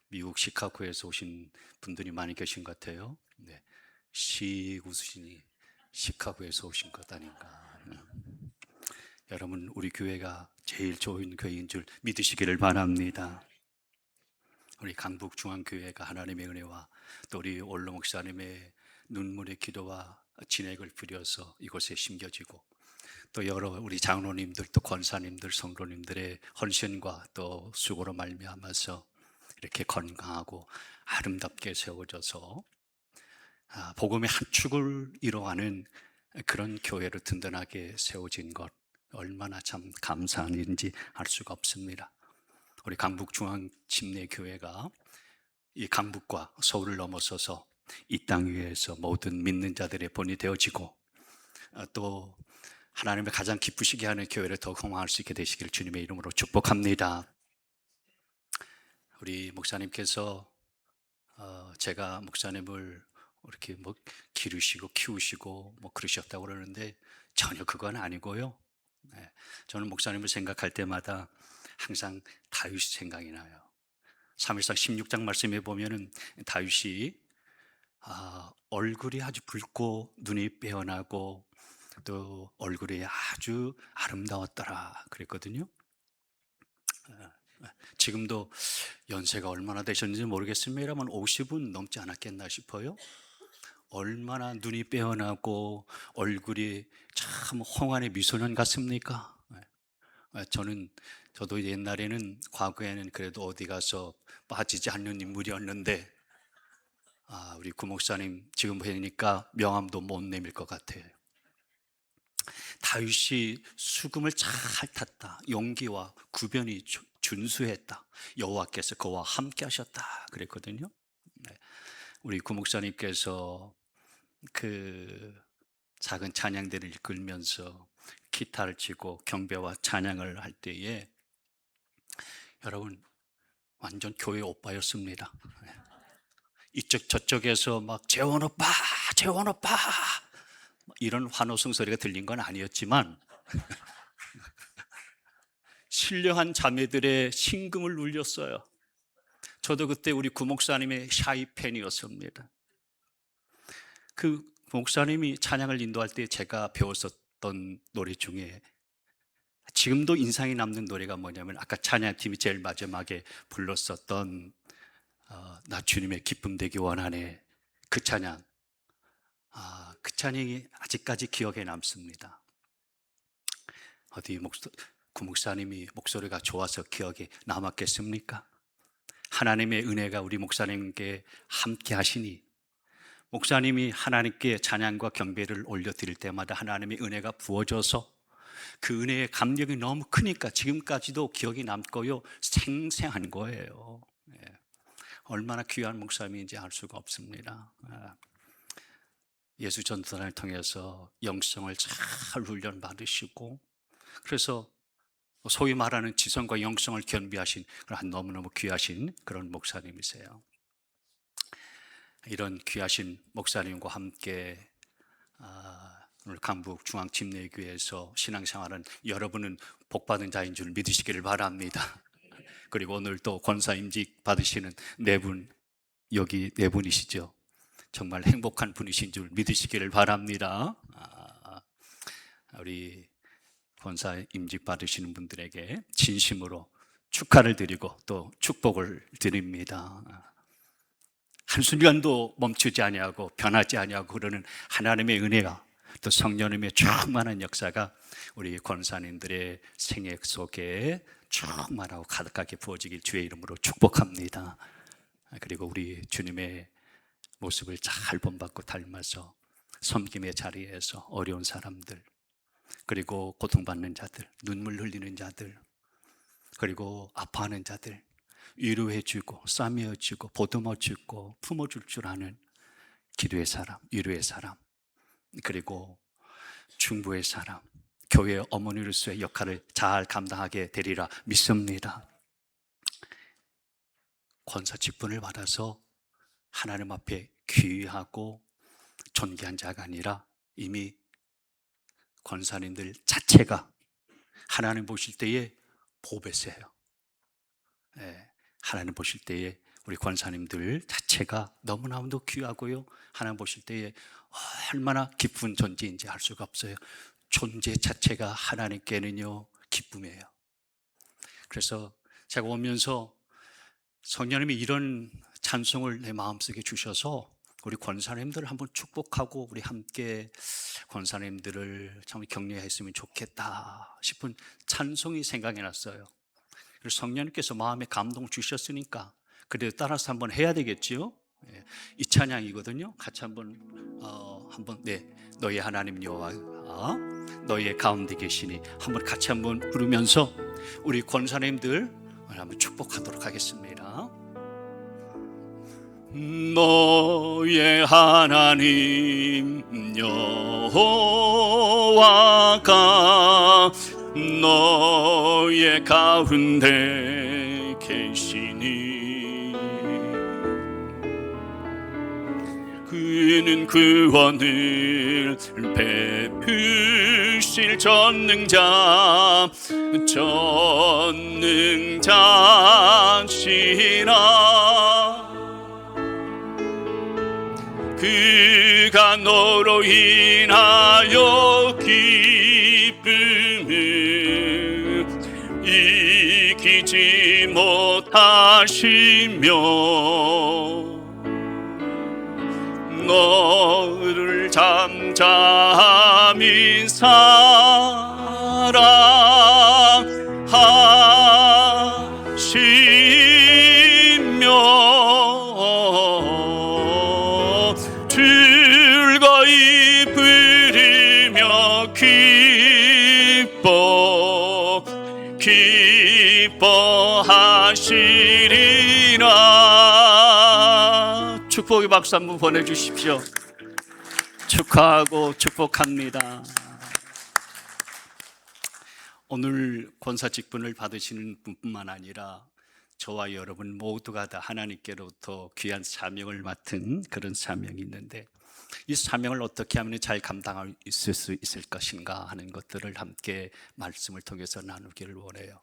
미국 시카고에서 오신 분들이 많이 계신 것 같아요. 네. 씩 웃으시니 시카고에서 오신 것 아닌가. 여러분, 우리 교회가 제일 좋은 교회인 줄 믿으시기를 바랍니다. 우리 강북중앙교회가 하나님의 은혜와 또 우리 올로 목사님의 눈물의 기도와 진액을 뿌려서 이곳에 심겨지고, 또 여러 우리 장로님들 또 권사님들 성도님들의 헌신과 또 수고로 말미암아서 이렇게 건강하고 아름답게 세워져서 복음의 한 축을 이뤄가는 그런 교회로 든든하게 세워진 것, 얼마나 참 감사한 일인지 알 수가 없습니다. 우리 강북중앙침례교회가 이 강북과 서울을 넘어서서 이 땅 위에서 모든 믿는 자들의 본이 되어지고 또 하나님을 가장 기쁘시게 하는 교회를 더욱 흥망할 수 있게 되시길 주님의 이름으로 축복합니다. 우리 목사님께서 제가 목사님을 이렇게 기르시고 키우시고 그러셨다고 그러는데 전혀 그건 아니고요. 네, 저는 목사님을 생각할 때마다 항상 다윗이 생각이 나요. 사무엘상 16장 말씀에 보면은 다윗이 얼굴이 아주 붉고 눈이 빼어나고 또 얼굴이 아주 아름다웠더라 그랬거든요. 지금도 연세가 얼마나 되셨는지 모르겠습니다만 50은 넘지 않았겠나 싶어요. 얼마나 눈이 빼어나고 얼굴이 참 홍안의 미소년 같습니까? 저도 옛날에는 과거에는 그래도 어디 가서 빠지지 않는 인물이었는데 우리 구목사님 지금 보니까 명함도 못 내밀 것 같아요. 다윗이 수금을 잘 탔다. 용기와 구변이 준수했다. 여호와께서 그와 함께 하셨다 그랬거든요. 우리 구목사님께서 그 작은 찬양대를 이끌면서 기타를 치고 경배와 찬양을 할 때에 여러분 완전 교회 오빠였습니다. 이쪽 저쪽에서 막 재원 오빠 이런 환호성 소리가 들린 건 아니었지만 신령한 자매들의 심금을 울렸어요. 저도 그때 우리 구목사님의 샤이 팬이었습니다. 그 목사님이 찬양을 인도할 때 제가 배웠었던 노래 중에 지금도 인상이 남는 노래가 뭐냐면 아까 찬양팀이 제일 마지막에 불렀었던 나 주님의 기쁨 되기 원하네. 그 찬양, 그 찬양이 아직까지 기억에 남습니다. 어디 구목사님이 목소리가 좋아서 기억에 남았겠습니까? 하나님의 은혜가 우리 목사님께 함께 하시니, 목사님이 하나님께 찬양과 경배를 올려드릴 때마다 하나님의 은혜가 부어져서 그 은혜의 감격이 너무 크니까 지금까지도 기억이 남고요, 생생한 거예요. 얼마나 귀한 목사님인지 알 수가 없습니다. 예수 전도단을 통해서 영성을 잘 훈련 받으시고, 그래서 소위 말하는 지성과 영성을 겸비하신 그런 너무너무 귀하신 그런 목사님이세요. 이런 귀하신 목사님과 함께 오늘 강북 중앙침례교회에서 신앙생활은 여러분은 복받은 자인 줄 믿으시기를 바랍니다. 그리고 오늘 또 권사임직 받으시는 네 분, 여기 네 분이시죠. 정말 행복한 분이신 줄 믿으시기를 바랍니다. 우리 권사임직 받으시는 분들에게 진심으로 축하를 드리고 또 축복을 드립니다. 한순간도 멈추지 아니하고 변하지 아니하고 그러는 하나님의 은혜가, 또 성령님의 충만한 역사가 우리 권사님들의 생애 속에 충만하고 가득하게 부어지길 주의 이름으로 축복합니다. 그리고 우리 주님의 모습을 잘 본받고 닮아서 섬김의 자리에서 어려운 사람들, 그리고 고통받는 자들, 눈물 흘리는 자들, 그리고 아파하는 자들 위로해주고 싸매어주고 보듬어주고 품어줄 줄 아는 기도의 사람, 위로의 사람, 그리고 중보의 사람, 교회 어머니로서의 역할을 잘 감당하게 되리라 믿습니다. 권사 직분을 받아서 하나님 앞에 귀하고 존귀한 자가 아니라 이미 권사님들 자체가 하나님 보실 때에 보배세요. 하나님 보실 때에 우리 권사님들 자체가 너무나도 귀하고요, 하나님 보실 때에 얼마나 기쁜 존재인지 알 수가 없어요. 존재 자체가 하나님께는요 기쁨이에요. 그래서 제가 오면서 성령님이 이런 찬송을 내 마음속에 주셔서 우리 권사님들을 한번 축복하고 우리 함께 권사님들을 참 격려했으면 좋겠다 싶은 찬송이 생각이 났어요. 그래서 성령님께서 마음에 감동 주셨으니까 그래도 따라서 한번 해야 되겠지요. 이 찬양이거든요. 같이 한번 너희 하나님 여호와 너희의 가운데 계시니 한번 같이 한번 부르면서 우리 권사님들 한번 축복하도록 하겠습니다. 너의 하나님 여호와가 너의 가운데 계시니 그는 구원을 베푸실 전능자시라. 그가 너로 인하여 기쁨을 이기지 못하시며 너를 잠잠히 사랑하시며 즐거이 부르며 기뻐하시리라. 축복의 박수 한번 보내주십시오. 축하하고 축복합니다. 오늘 권사 직분을 받으시는 분뿐만 아니라 저와 여러분 모두가 다 하나님께로부터 귀한 사명을 맡은 그런 사명이 있는데, 이 사명을 어떻게 하면 잘 감당할 수 있을 것인가 하는 것들을 함께 말씀을 통해서 나누기를 원해요.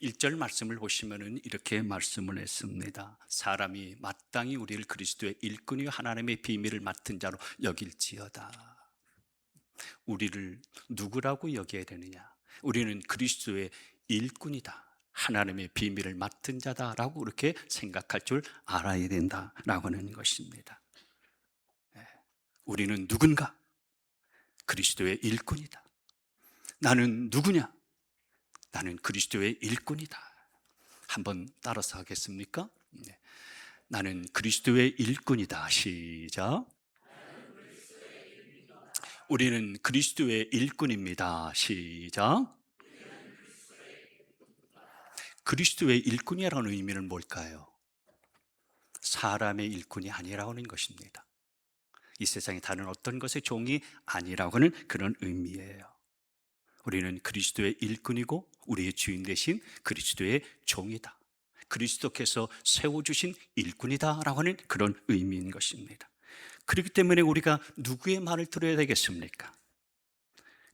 1절 말씀을 보시면은 이렇게 말씀을 했습니다. 사람이 마땅히 우리를 그리스도의 일꾼이요 하나님의 비밀을 맡은 자로 여길지어다. 우리를 누구라고 여겨야 되느냐? 우리는 그리스도의 일꾼이다, 하나님의 비밀을 맡은 자다라고 그렇게 생각할 줄 알아야 된다라고 하는 것입니다. 우리는 누군가? 그리스도의 일꾼이다. 나는 누구냐? 나는 그리스도의 일꾼이다. 한번 따라서 하겠습니까? 네. 나는 그리스도의 일꾼이다. 시작. 우리는 그리스도의 일꾼입니다. 시작. 그리스도의 일꾼이라는 의미는 뭘까요? 사람의 일꾼이 아니라고 하는 것입니다. 이 세상에 다른 어떤 것의 종이 아니라고 하는 그런 의미예요. 우리는 그리스도의 일꾼이고 우리의 주인 되신 그리스도의 종이다. 그리스도께서 세워주신 일꾼이다라고 하는 그런 의미인 것입니다. 그렇기 때문에 우리가 누구의 말을 들어야 되겠습니까?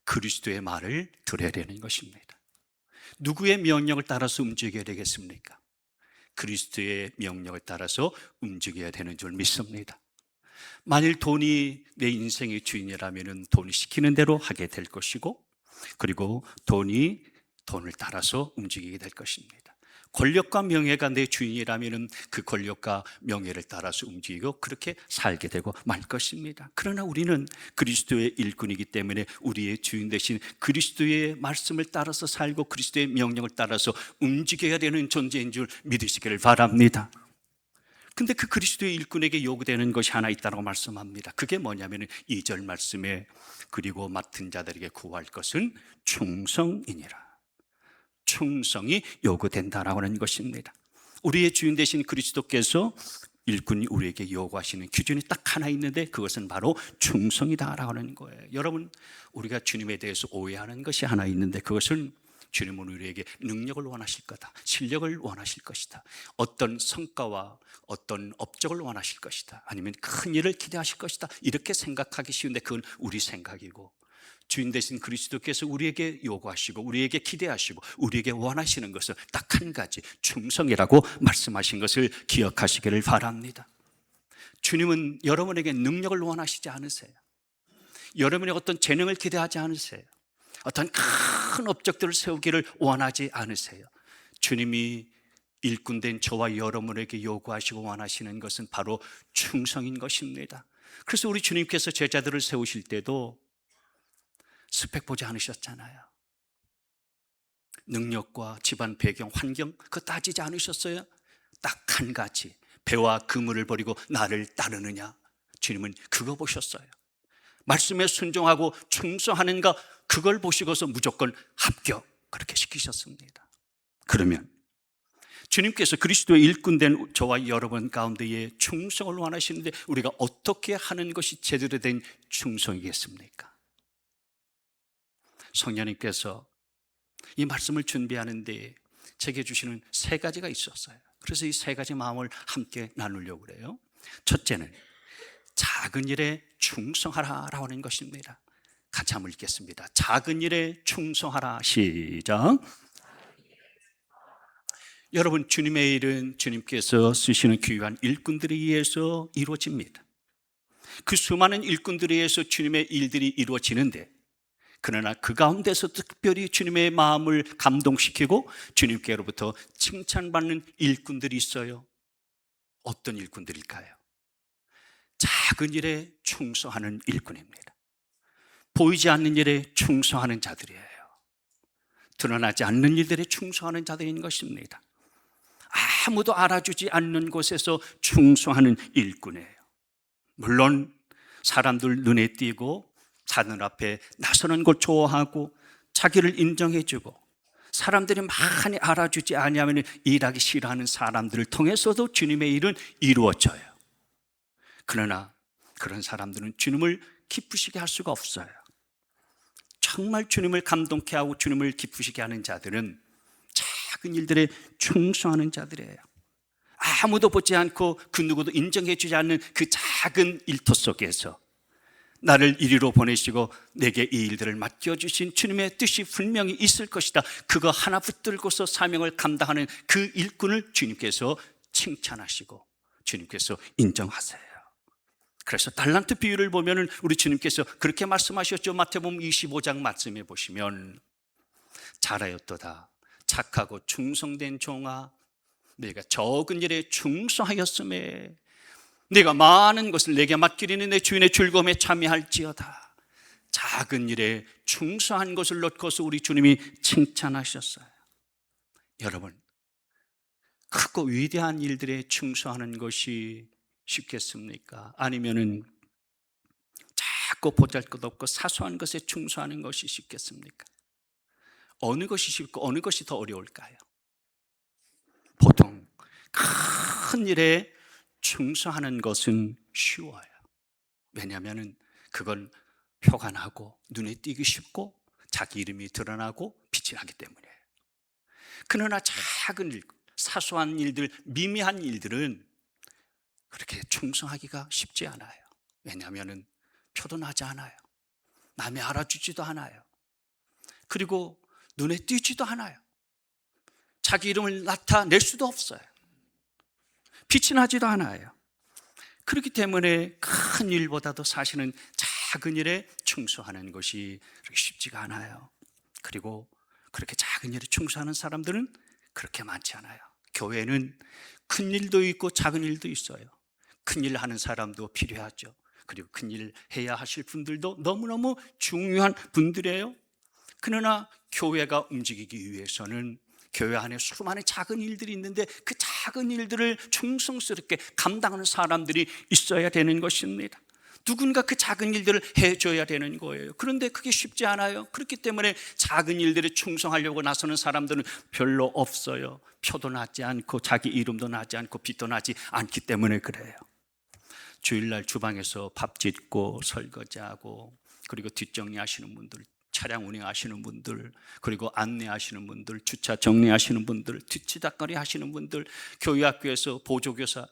그리스도의 말을 들어야 되는 것입니다. 누구의 명령을 따라서 움직여야 되겠습니까? 그리스도의 명령을 따라서 움직여야 되는 줄 믿습니다. 만일 돈이 내 인생의 주인이라면 돈이 시키는 대로 하게 될 것이고, 그리고 돈이 돈을 따라서 움직이게 될 것입니다. 권력과 명예가 내 주인이라면 그 권력과 명예를 따라서 움직이고 그렇게 살게 되고 말 것입니다. 그러나 우리는 그리스도의 일꾼이기 때문에 우리의 주인 대신 그리스도의 말씀을 따라서 살고 그리스도의 명령을 따라서 움직여야 되는 존재인 줄 믿으시기를 바랍니다. 근데 그 그리스도의 일꾼에게 요구되는 것이 하나 있다고 말씀합니다. 그게 뭐냐면 2절 말씀에 그리고 맡은 자들에게 구할 것은 충성이니라. 충성이 요구된다라고 하는 것입니다. 우리의 주인 되신 그리스도께서 일꾼이 우리에게 요구하시는 기준이 딱 하나 있는데 그것은 바로 충성이다라고 하는 거예요. 여러분, 우리가 주님에 대해서 오해하는 것이 하나 있는데 그것은 주님은 우리에게 능력을 원하실 거다, 실력을 원하실 것이다, 어떤 성과와 어떤 업적을 원하실 것이다, 아니면 큰 일을 기대하실 것이다, 이렇게 생각하기 쉬운데 그건 우리 생각이고, 주인 되신 그리스도께서 우리에게 요구하시고 우리에게 기대하시고 우리에게 원하시는 것은 딱 한 가지, 충성이라고 말씀하신 것을 기억하시기를 바랍니다. 주님은 여러분에게 능력을 원하시지 않으세요. 여러분의 어떤 재능을 기대하지 않으세요. 어떤 큰 업적들을 세우기를 원하지 않으세요. 주님이 일꾼된 저와 여러분에게 요구하시고 원하시는 것은 바로 충성인 것입니다. 그래서 우리 주님께서 제자들을 세우실 때도 스펙 보지 않으셨잖아요. 능력과 집안 배경, 환경 그거 따지지 않으셨어요? 딱 한 가지, 배와 그물을 버리고 나를 따르느냐. 주님은 그거 보셨어요. 말씀에 순종하고 충성하는가, 그걸 보시고서 무조건 합격, 그렇게 시키셨습니다. 그러면 주님께서 그리스도의 일꾼된 저와 여러분 가운데에 충성을 원하시는데 우리가 어떻게 하는 것이 제대로 된 충성이겠습니까? 성령님께서 이 말씀을 준비하는데 제게 주시는 3가지가 있었어요. 그래서 이 3가지 마음을 함께 나누려고 그래요. 첫째는 작은 일에 충성하라라고 하는 것입니다. 같이 한번 읽겠습니다. 작은 일에 충성하라. 시작. 여러분, 주님의 일은 주님께서 쓰시는 귀한 일꾼들에 의해서 이루어집니다. 그 수많은 일꾼들에 의해서 주님의 일들이 이루어지는데, 그러나 그 가운데서 특별히 주님의 마음을 감동시키고 주님께로부터 칭찬받는 일꾼들이 있어요. 어떤 일꾼들일까요? 작은 일에 충성하는 일꾼입니다. 보이지 않는 일에 충성하는 자들이에요. 드러나지 않는 일들에 충성하는 자들인 것입니다. 아무도 알아주지 않는 곳에서 충성하는 일꾼이에요. 물론 사람들 눈에 띄고 사람들 앞에 나서는 걸 좋아하고 자기를 인정해주고 사람들이 많이 알아주지 않으면 일하기 싫어하는 사람들을 통해서도 주님의 일은 이루어져요. 그러나 그런 사람들은 주님을 기쁘시게 할 수가 없어요. 정말 주님을 감동케 하고 주님을 기쁘시게 하는 자들은 작은 일들에 충성하는 자들이에요. 아무도 보지 않고 그 누구도 인정해 주지 않는 그 작은 일터 속에서 나를 이리로 보내시고 내게 이 일들을 맡겨주신 주님의 뜻이 분명히 있을 것이다, 그거 하나 붙들고서 사명을 감당하는 그 일꾼을 주님께서 칭찬하시고 주님께서 인정하세요. 그래서 달란트 비유를 보면 우리 주님께서 그렇게 말씀하셨죠. 마태복음 25장 말씀에 보시면 잘하였도다 착하고 충성된 종아, 내가 적은 일에 충성하였음에 내가 많은 것을 내게 맡기리니 내 주인의 즐거움에 참여할지어다. 작은 일에 충성한 것을 놓고서 우리 주님이 칭찬하셨어요. 여러분, 크고 위대한 일들에 충성하는 것이 쉽겠습니까? 아니면은 작고 보잘것없고 사소한 것에 충성하는 것이 쉽겠습니까? 어느 것이 쉽고 어느 것이 더 어려울까요? 보통 큰 일에 충성하는 것은 쉬워요. 왜냐하면 그건 표가 나고 눈에 띄기 쉽고 자기 이름이 드러나고 빛이 나기 때문이에요. 그러나 작은 일, 사소한 일들, 미미한 일들은 그렇게 충성하기가 쉽지 않아요. 왜냐하면 표도 나지 않아요. 남이 알아주지도 않아요. 그리고 눈에 띄지도 않아요. 자기 이름을 나타낼 수도 없어요. 빛이 나지도 않아요. 그렇기 때문에 큰 일보다도 사실은 작은 일에 충성하는 것이 그렇게 쉽지가 않아요. 그리고 그렇게 작은 일에 충성하는 사람들은 그렇게 많지 않아요. 교회는 큰 일도 있고 작은 일도 있어요. 큰 일 하는 사람도 필요하죠. 그리고 큰 일 해야 하실 분들도 너무너무 중요한 분들이에요. 그러나 교회가 움직이기 위해서는 교회 안에 수많은 작은 일들이 있는데 그 작은 일들을 충성스럽게 감당하는 사람들이 있어야 되는 것입니다. 누군가 그 작은 일들을 해줘야 되는 거예요. 그런데 그게 쉽지 않아요. 그렇기 때문에 작은 일들에 충성하려고 나서는 사람들은 별로 없어요. 표도 나지 않고 자기 이름도 나지 않고 빛도 나지 않기 때문에 그래요. 주일날 주방에서 밥 짓고 설거지하고 그리고 뒷정리하시는 분들, 차량 운행하시는 분들, 그리고 안내하시는 분들, 주차 정리하시는 분들, 뒤치다거리 하시는 분들, 교회 학교에서 보조교사,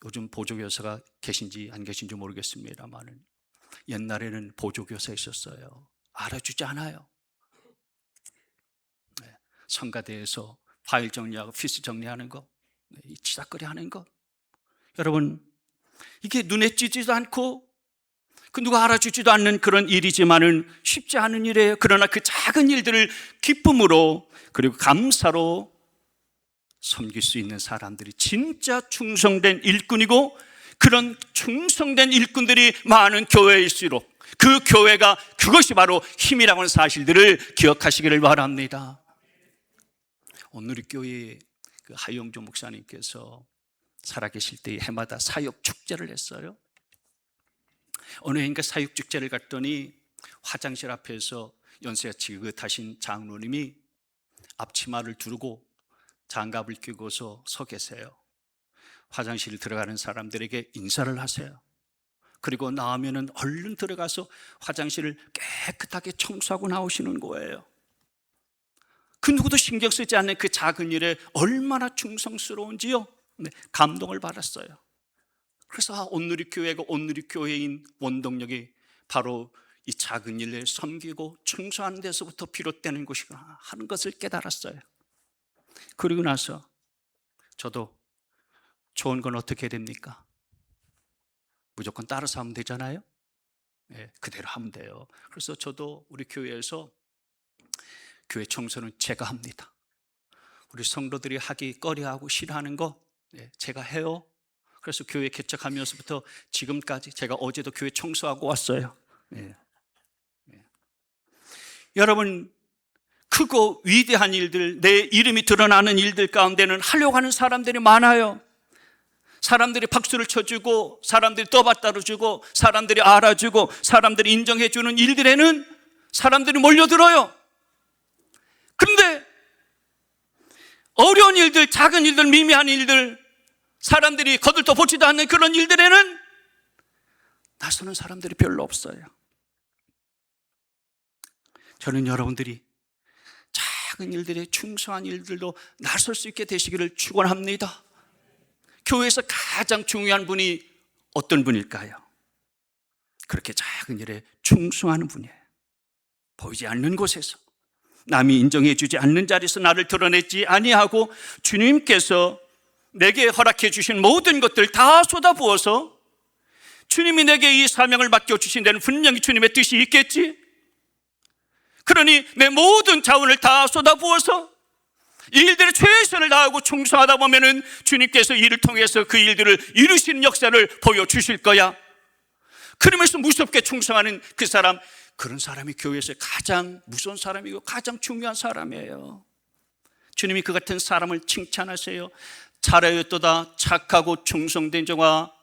요즘 보조교사가 계신지 안 계신지 모르겠습니다만 옛날에는 보조교사 있었어요. 알아주지 않아요. 성가대에서 파일 정리하고 피스 정리하는 거, 치다거리 하는 거, 여러분 이게 눈에 띄지도 않고 그 누가 알아주지도 않는 그런 일이지만은 쉽지 않은 일이에요. 그러나 그 작은 일들을 기쁨으로 그리고 감사로 섬길 수 있는 사람들이 진짜 충성된 일꾼이고, 그런 충성된 일꾼들이 많은 교회일수록 그 교회가 그것이 바로 힘이라고 하는 사실들을 기억하시기를 바랍니다. 오늘 우리 교회에 그 하용조 목사님께서 살아계실 때 해마다 사역 축제를 했어요. 어느 해인가 사육 축제를 갔더니 화장실 앞에서 연세가 지긋하신 장로님이 앞치마를 두르고 장갑을 끼고서 서 계세요. 화장실 들어가는 사람들에게 인사를 하세요. 그리고 나오면은 얼른 들어가서 화장실을 깨끗하게 청소하고 나오시는 거예요. 그 누구도 신경 쓰지 않는 그 작은 일에 얼마나 충성스러운지요. 네, 감동을 받았어요. 그래서 오늘의 교회가 오늘의 교회인 원동력이 바로 이 작은 일에 섬기고 충성하는 데서부터 비롯되는 것이구나 하는 것을 깨달았어요. 그리고 나서 저도 좋은 건 어떻게 됩니까? 무조건 따라서 하면 되잖아요. 네, 그대로 하면 돼요. 그래서 저도 우리 교회에서 교회 청소는 제가 합니다. 우리 성도들이 하기 꺼려하고 싫어하는 거 제가 해요. 그래서 교회 개척하면서부터 지금까지 제가 어제도 교회 청소하고 왔어요. 여러분, 크고 위대한 일들, 내 이름이 드러나는 일들 가운데는 하려고 하는 사람들이 많아요. 사람들이 박수를 쳐주고, 사람들이 떠받들어주고, 사람들이 알아주고, 사람들이 인정해주는 일들에는 사람들이 몰려들어요. 그런데 어려운 일들, 작은 일들, 미미한 일들, 사람들이 거들떠 보지도 않는 그런 일들에는 나서는 사람들이 별로 없어요. 저는 여러분들이 작은 일들에 충성한 일들도 나설 수 있게 되시기를 축원합니다. 교회에서 가장 중요한 분이 어떤 분일까요? 그렇게 작은 일에 충성하는 분이에요. 보이지 않는 곳에서, 남이 인정해 주지 않는 자리에서 나를 드러내지 아니하고 주님께서 내게 허락해 주신 모든 것들 다 쏟아부어서, 주님이 내게 이 사명을 맡겨주신 데는 분명히 주님의 뜻이 있겠지. 그러니 내 모든 자원을 다 쏟아부어서 이 일들에 최선을 다하고 충성하다 보면은 주님께서 이를 통해서 그 일들을 이루시는 역사를 보여주실 거야. 그러면서 무섭게 충성하는 그 사람, 그런 사람이 교회에서 가장 무서운 사람이고 가장 중요한 사람이에요. 주님이 그 같은 사람을 칭찬하세요. 잘하였도다 착하고 충성된 자가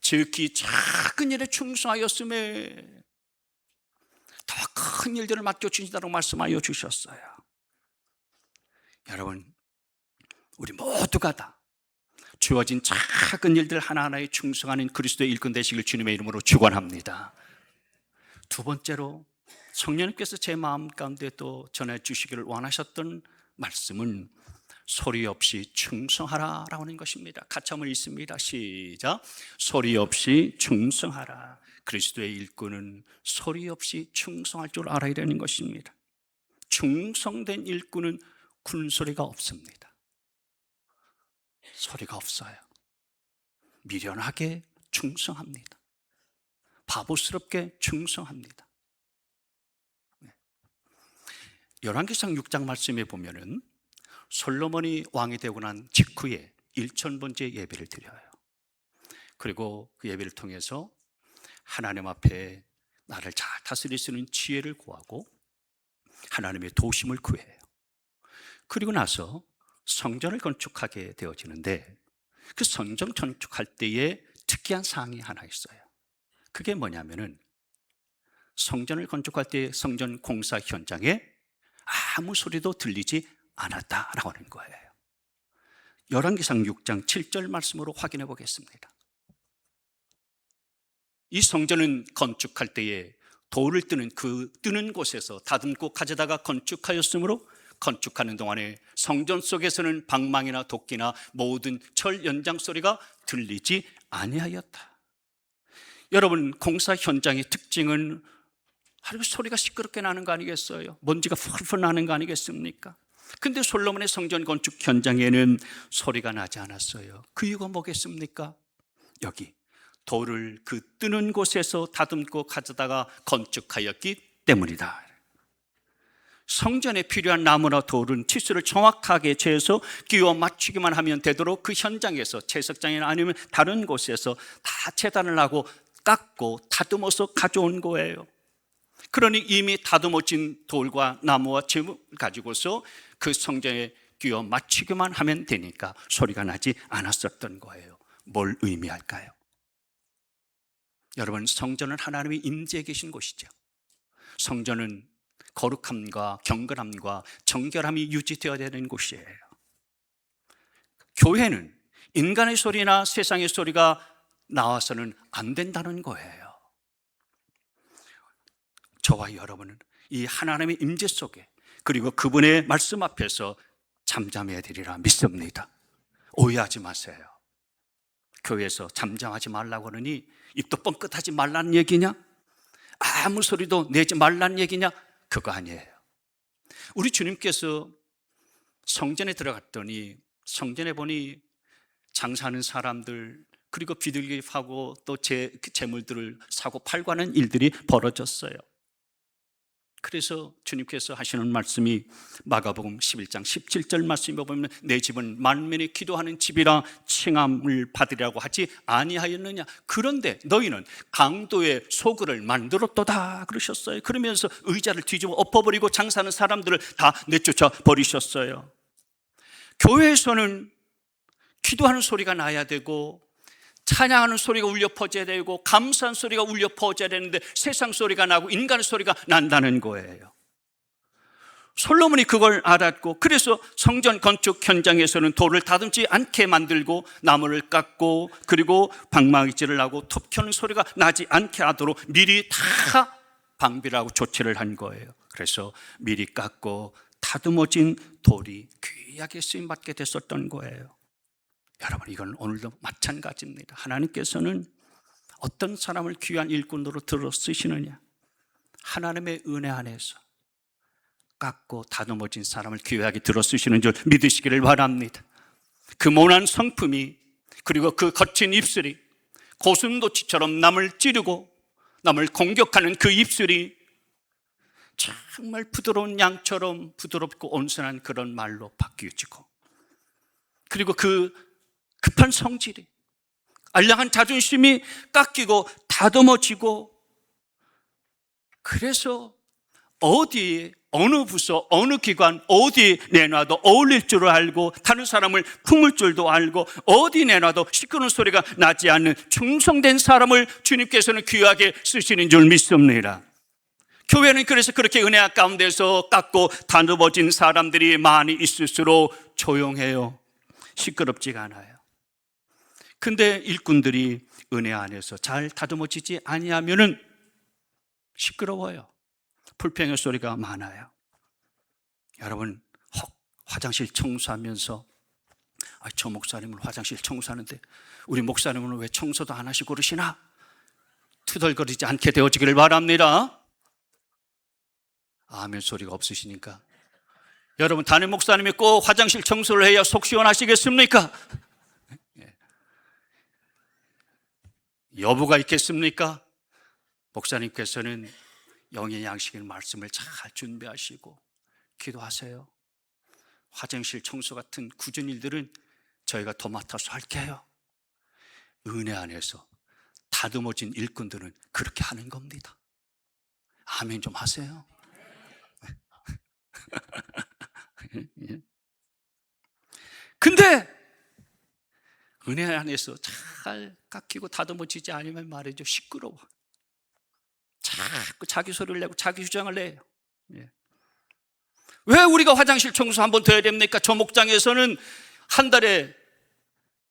즉기 작은 일에 충성하였음에 더 큰 일들을 맡겨주신다고 말씀하여 주셨어요. 여러분, 우리 모두가 다 주어진 작은 일들 하나하나에 충성하는 그리스도의 일꾼 되시길 주님의 이름으로 축원합니다. 두 번째로 성령님께서 제 마음 가운데 또 전해 주시기를 원하셨던 말씀은 소리 없이 충성하라라고 하는 것입니다. 같이 한번 읽습니다. 시작. 소리 없이 충성하라. 그리스도의 일꾼은 소리 없이 충성할 줄 알아야 되는 것입니다. 충성된 일꾼은 군소리가 없습니다. 소리가 없어요. 미련하게 충성합니다. 바보스럽게 충성합니다. 열왕기상 6장 말씀에 보면은 솔로몬이 왕이 되고 난 직후에 1000번째 예배를 드려요. 그리고 그 예배를 통해서 하나님 앞에 나를 잘 다스릴 수 있는 지혜를 구하고 하나님의 도심을 구해요. 그리고 나서 성전을 건축하게 되어지는데 그 성전 건축할 때에 특이한 사항이 하나 있어요. 그게 뭐냐면은 성전을 건축할 때 성전 공사 현장에 아무 소리도 들리지 않았다라고 하는 거예요. 열왕기상 6장 7절 말씀으로 확인해 보겠습니다. 이 성전은 건축할 때에 돌을 뜨는 그 뜨는 곳에서 다듬고 가져다가 건축하였으므로 건축하는 동안에 성전 속에서는 방망이나 도끼나 모든 철 연장 소리가 들리지 아니하였다. 여러분, 공사 현장의 특징은 하루 소리가 시끄럽게 나는 거 아니겠어요? 먼지가 풀풀 나는 거 아니겠습니까? 근데 솔로몬의 성전 건축 현장에는 소리가 나지 않았어요. 그 이유가 뭐겠습니까? 여기 돌을 그 뜨는 곳에서 다듬고 가져다가 건축하였기 때문이다. 성전에 필요한 나무나 돌은 치수를 정확하게 재서 끼워 맞추기만 하면 되도록 그 현장에서 채석장이나 아니면 다른 곳에서 다 재단을 하고 깎고 다듬어서 가져온 거예요. 그러니 이미 다듬어진 돌과 나무와 재물을 가지고서 그 성전에 끼워 맞추기만 하면 되니까 소리가 나지 않았었던 거예요. 뭘 의미할까요? 여러분, 성전은 하나님의 임재에 계신 곳이죠. 성전은 거룩함과 경건함과 정결함이 유지되어야 되는 곳이에요. 교회는 인간의 소리나 세상의 소리가 나와서는 안 된다는 거예요. 저와 여러분은 이 하나님의 임재 속에 그리고 그분의 말씀 앞에서 잠잠해야 되리라 믿습니다. 오해하지 마세요. 교회에서 잠잠하지 말라고 하느니 입도 뻥끗하지 말라는 얘기냐? 아무 소리도 내지 말라는 얘기냐? 그거 아니에요. 우리 주님께서 성전에 들어갔더니 성전에 보니 장사하는 사람들 그리고 비둘기하고 또 재물들을 사고 팔고 하는 일들이 벌어졌어요. 그래서 주님께서 하시는 말씀이 마가복음 11장 17절 말씀에 보면 내 집은 만민이 기도하는 집이라 칭함을 받으려고 하지 아니하였느냐. 그런데 너희는 강도의 소굴을 만들었도다 그러셨어요. 그러면서 의자를 뒤집어 엎어버리고 장사하는 사람들을 다 내쫓아 버리셨어요. 교회에서는 기도하는 소리가 나야 되고 찬양하는 소리가 울려 퍼져야 되고 감사한 소리가 울려 퍼져야 되는데 세상 소리가 나고 인간의 소리가 난다는 거예요. 솔로몬이 그걸 알았고 그래서 성전 건축 현장에서는 돌을 다듬지 않게 만들고 나무를 깎고 그리고 방망이질을 하고 톱 켜는 소리가 나지 않게 하도록 미리 다 방비를 하고 조치를 한 거예요. 그래서 미리 깎고 다듬어진 돌이 귀하게 쓰임받게 됐었던 거예요. 여러분, 이건 오늘도 마찬가지입니다. 하나님께서는 어떤 사람을 귀한 일꾼으로 들어 쓰시느냐? 하나님의 은혜 안에서 깎고 다듬어진 사람을 귀하게 들어 쓰시는 줄 믿으시기를 바랍니다. 그 모난 성품이 그리고 그 거친 입술이 고슴도치처럼 남을 찌르고 남을 공격하는 그 입술이 정말 부드러운 양처럼 부드럽고 온순한 그런 말로 바뀌어지고, 그리고 그 급한 성질이, 알량한 자존심이 깎이고 다듬어지고, 그래서 어디에, 어느 부서, 어느 기관, 어디 내놔도 어울릴 줄 알고, 다른 사람을 품을 줄도 알고, 어디 내놔도 시끄러운 소리가 나지 않는 충성된 사람을 주님께서는 귀하게 쓰시는 줄 믿습니다. 교회는 그래서 그렇게 은혜 가운데서 깎고 다듬어진 사람들이 많이 있을수록 조용해요. 시끄럽지가 않아요. 근데 일꾼들이 은혜 안에서 잘 다듬어지지 아니하면은 시끄러워요. 불평의 소리가 많아요. 여러분, 화장실 청소하면서 저 목사님은 화장실 청소하는데 우리 목사님은 왜 청소도 안 하시고 그러시나? 투덜거리지 않게 되어지기를 바랍니다. 아멘 소리가 없으시니까. 여러분, 담임 목사님이 꼭 화장실 청소를 해야 속 시원하시겠습니까? 여부가 있겠습니까? 목사님께서는 영의 양식의 말씀을 잘 준비하시고 기도하세요. 화장실 청소 같은 굳은 일들은 저희가 도맡아서 할게요. 은혜 안에서 다듬어진 일꾼들은 그렇게 하는 겁니다. 아멘 좀 하세요. 근데 은혜 안에서 잘 깎이고 다듬어지지 않으면 말이죠, 시끄러워. 자꾸 자기 소리를 내고 자기 주장을 내요. 왜 우리가 화장실 청소 한 번 더 해야 됩니까? 저 목장에서는 한 달에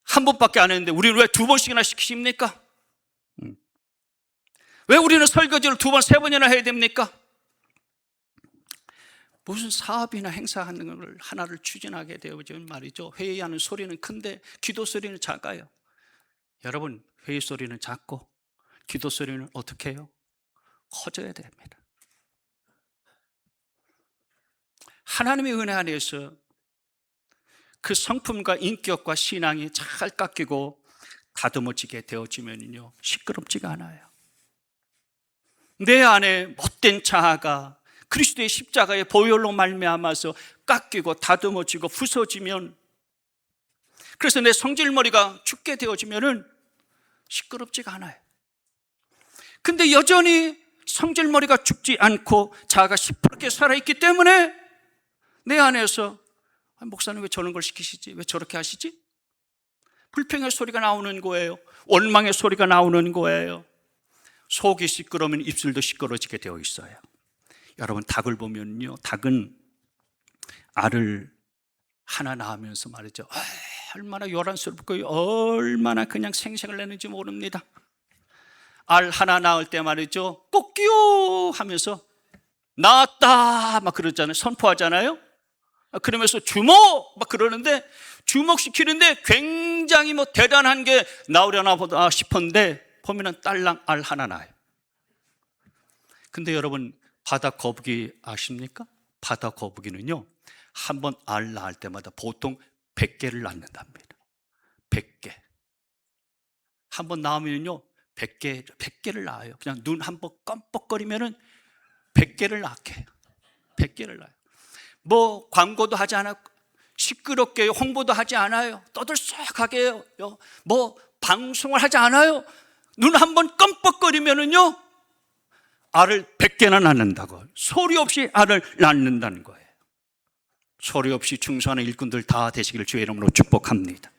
한 번밖에 안 했는데 우리는 왜 두 번씩이나 시키십니까? 왜 우리는 설거지를 두 번, 세 번이나 해야 됩니까? 무슨 사업이나 행사하는 걸 하나를 추진하게 되어지면 말이죠, 회의하는 소리는 큰데 기도 소리는 작아요. 여러분, 회의 소리는 작고 기도 소리는 어떻게 해요? 커져야 됩니다. 하나님의 은혜 안에서 그 성품과 인격과 신앙이 잘 깎이고 다듬어지게 되어지면요, 시끄럽지가 않아요. 내 안에 못된 자아가 그리스도의 십자가의 보혈로 말미암아서 깎이고 다듬어지고 부서지면, 그래서 내 성질머리가 죽게 되어지면은 시끄럽지가 않아요. 근데 여전히 성질머리가 죽지 않고 자아가 시퍼렇게 살아있기 때문에 내 안에서 목사님 왜 저런 걸 시키시지? 왜 저렇게 하시지? 불평의 소리가 나오는 거예요. 원망의 소리가 나오는 거예요. 속이 시끄러우면 입술도 시끄러워지게 되어 있어요. 여러분, 닭을 보면요, 닭은 알을 하나 낳으면서 말이죠, 얼마나 요란스럽고 얼마나 그냥 생색을 내는지 모릅니다. 알 하나 낳을 때 말이죠, 꼭끼요 하면서 낳았다 막 그러잖아요. 선포하잖아요. 그러면서 주목 막 그러는데, 주목시키는데 굉장히 대단한 게 나오려나 보다 싶었는데 보면은 딸랑 알 하나 낳아요. 근데 여러분, 바다 거북이 아십니까? 바다 거북이는요, 한 번 알 낳을 때마다 보통 100개를 낳는답니다. 100개. 한 번 낳으면요 100개를 낳아요. 그냥 눈 한 번 껌뻑거리면은 100개를 낳게 해요. 100개를 낳아요. 뭐 광고도 하지 않았고 시끄럽게 홍보도 하지 않아요. 떠들썩하게 해요. 뭐 방송을 하지 않아요. 눈 한 번 껌뻑거리면은요 알을 100개나 낳는다고. 소리 없이 알을 낳는다는 거예요. 소리 없이 충성하는 일꾼들 다 되시기를 주의 이름으로 축복합니다.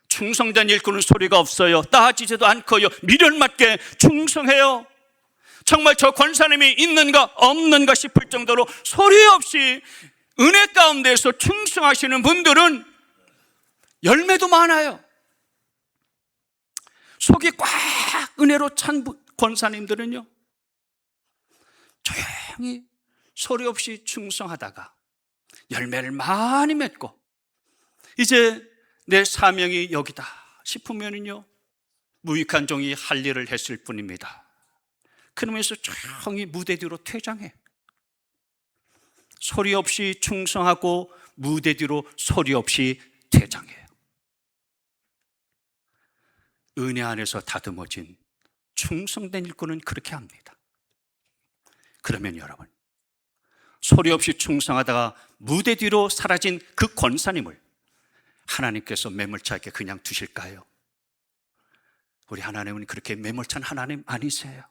충성된 일꾼은 소리가 없어요. 따지지도 않고요, 미련맞게 충성해요. 정말 저 권사님이 있는가 없는가 싶을 정도로 소리 없이 은혜 가운데서 충성하시는 분들은 열매도 많아요. 속이 꽉 은혜로 찬 권사님들은요, 조용히 소리 없이 충성하다가 열매를 많이 맺고 이제 내 사명이 여기다 싶으면은요 무익한 종이 할 일을 했을 뿐입니다. 그러면서 조용히 무대 뒤로 퇴장해. 소리 없이 충성하고 무대 뒤로 소리 없이 퇴장해요. 은혜 안에서 다듬어진 충성된 일꾼은 그렇게 합니다. 그러면 여러분, 소리 없이 충성하다가 무대 뒤로 사라진 그 권사님을 하나님께서 매몰차게 그냥 두실까요? 우리 하나님은 그렇게 매몰찬 하나님 아니세요.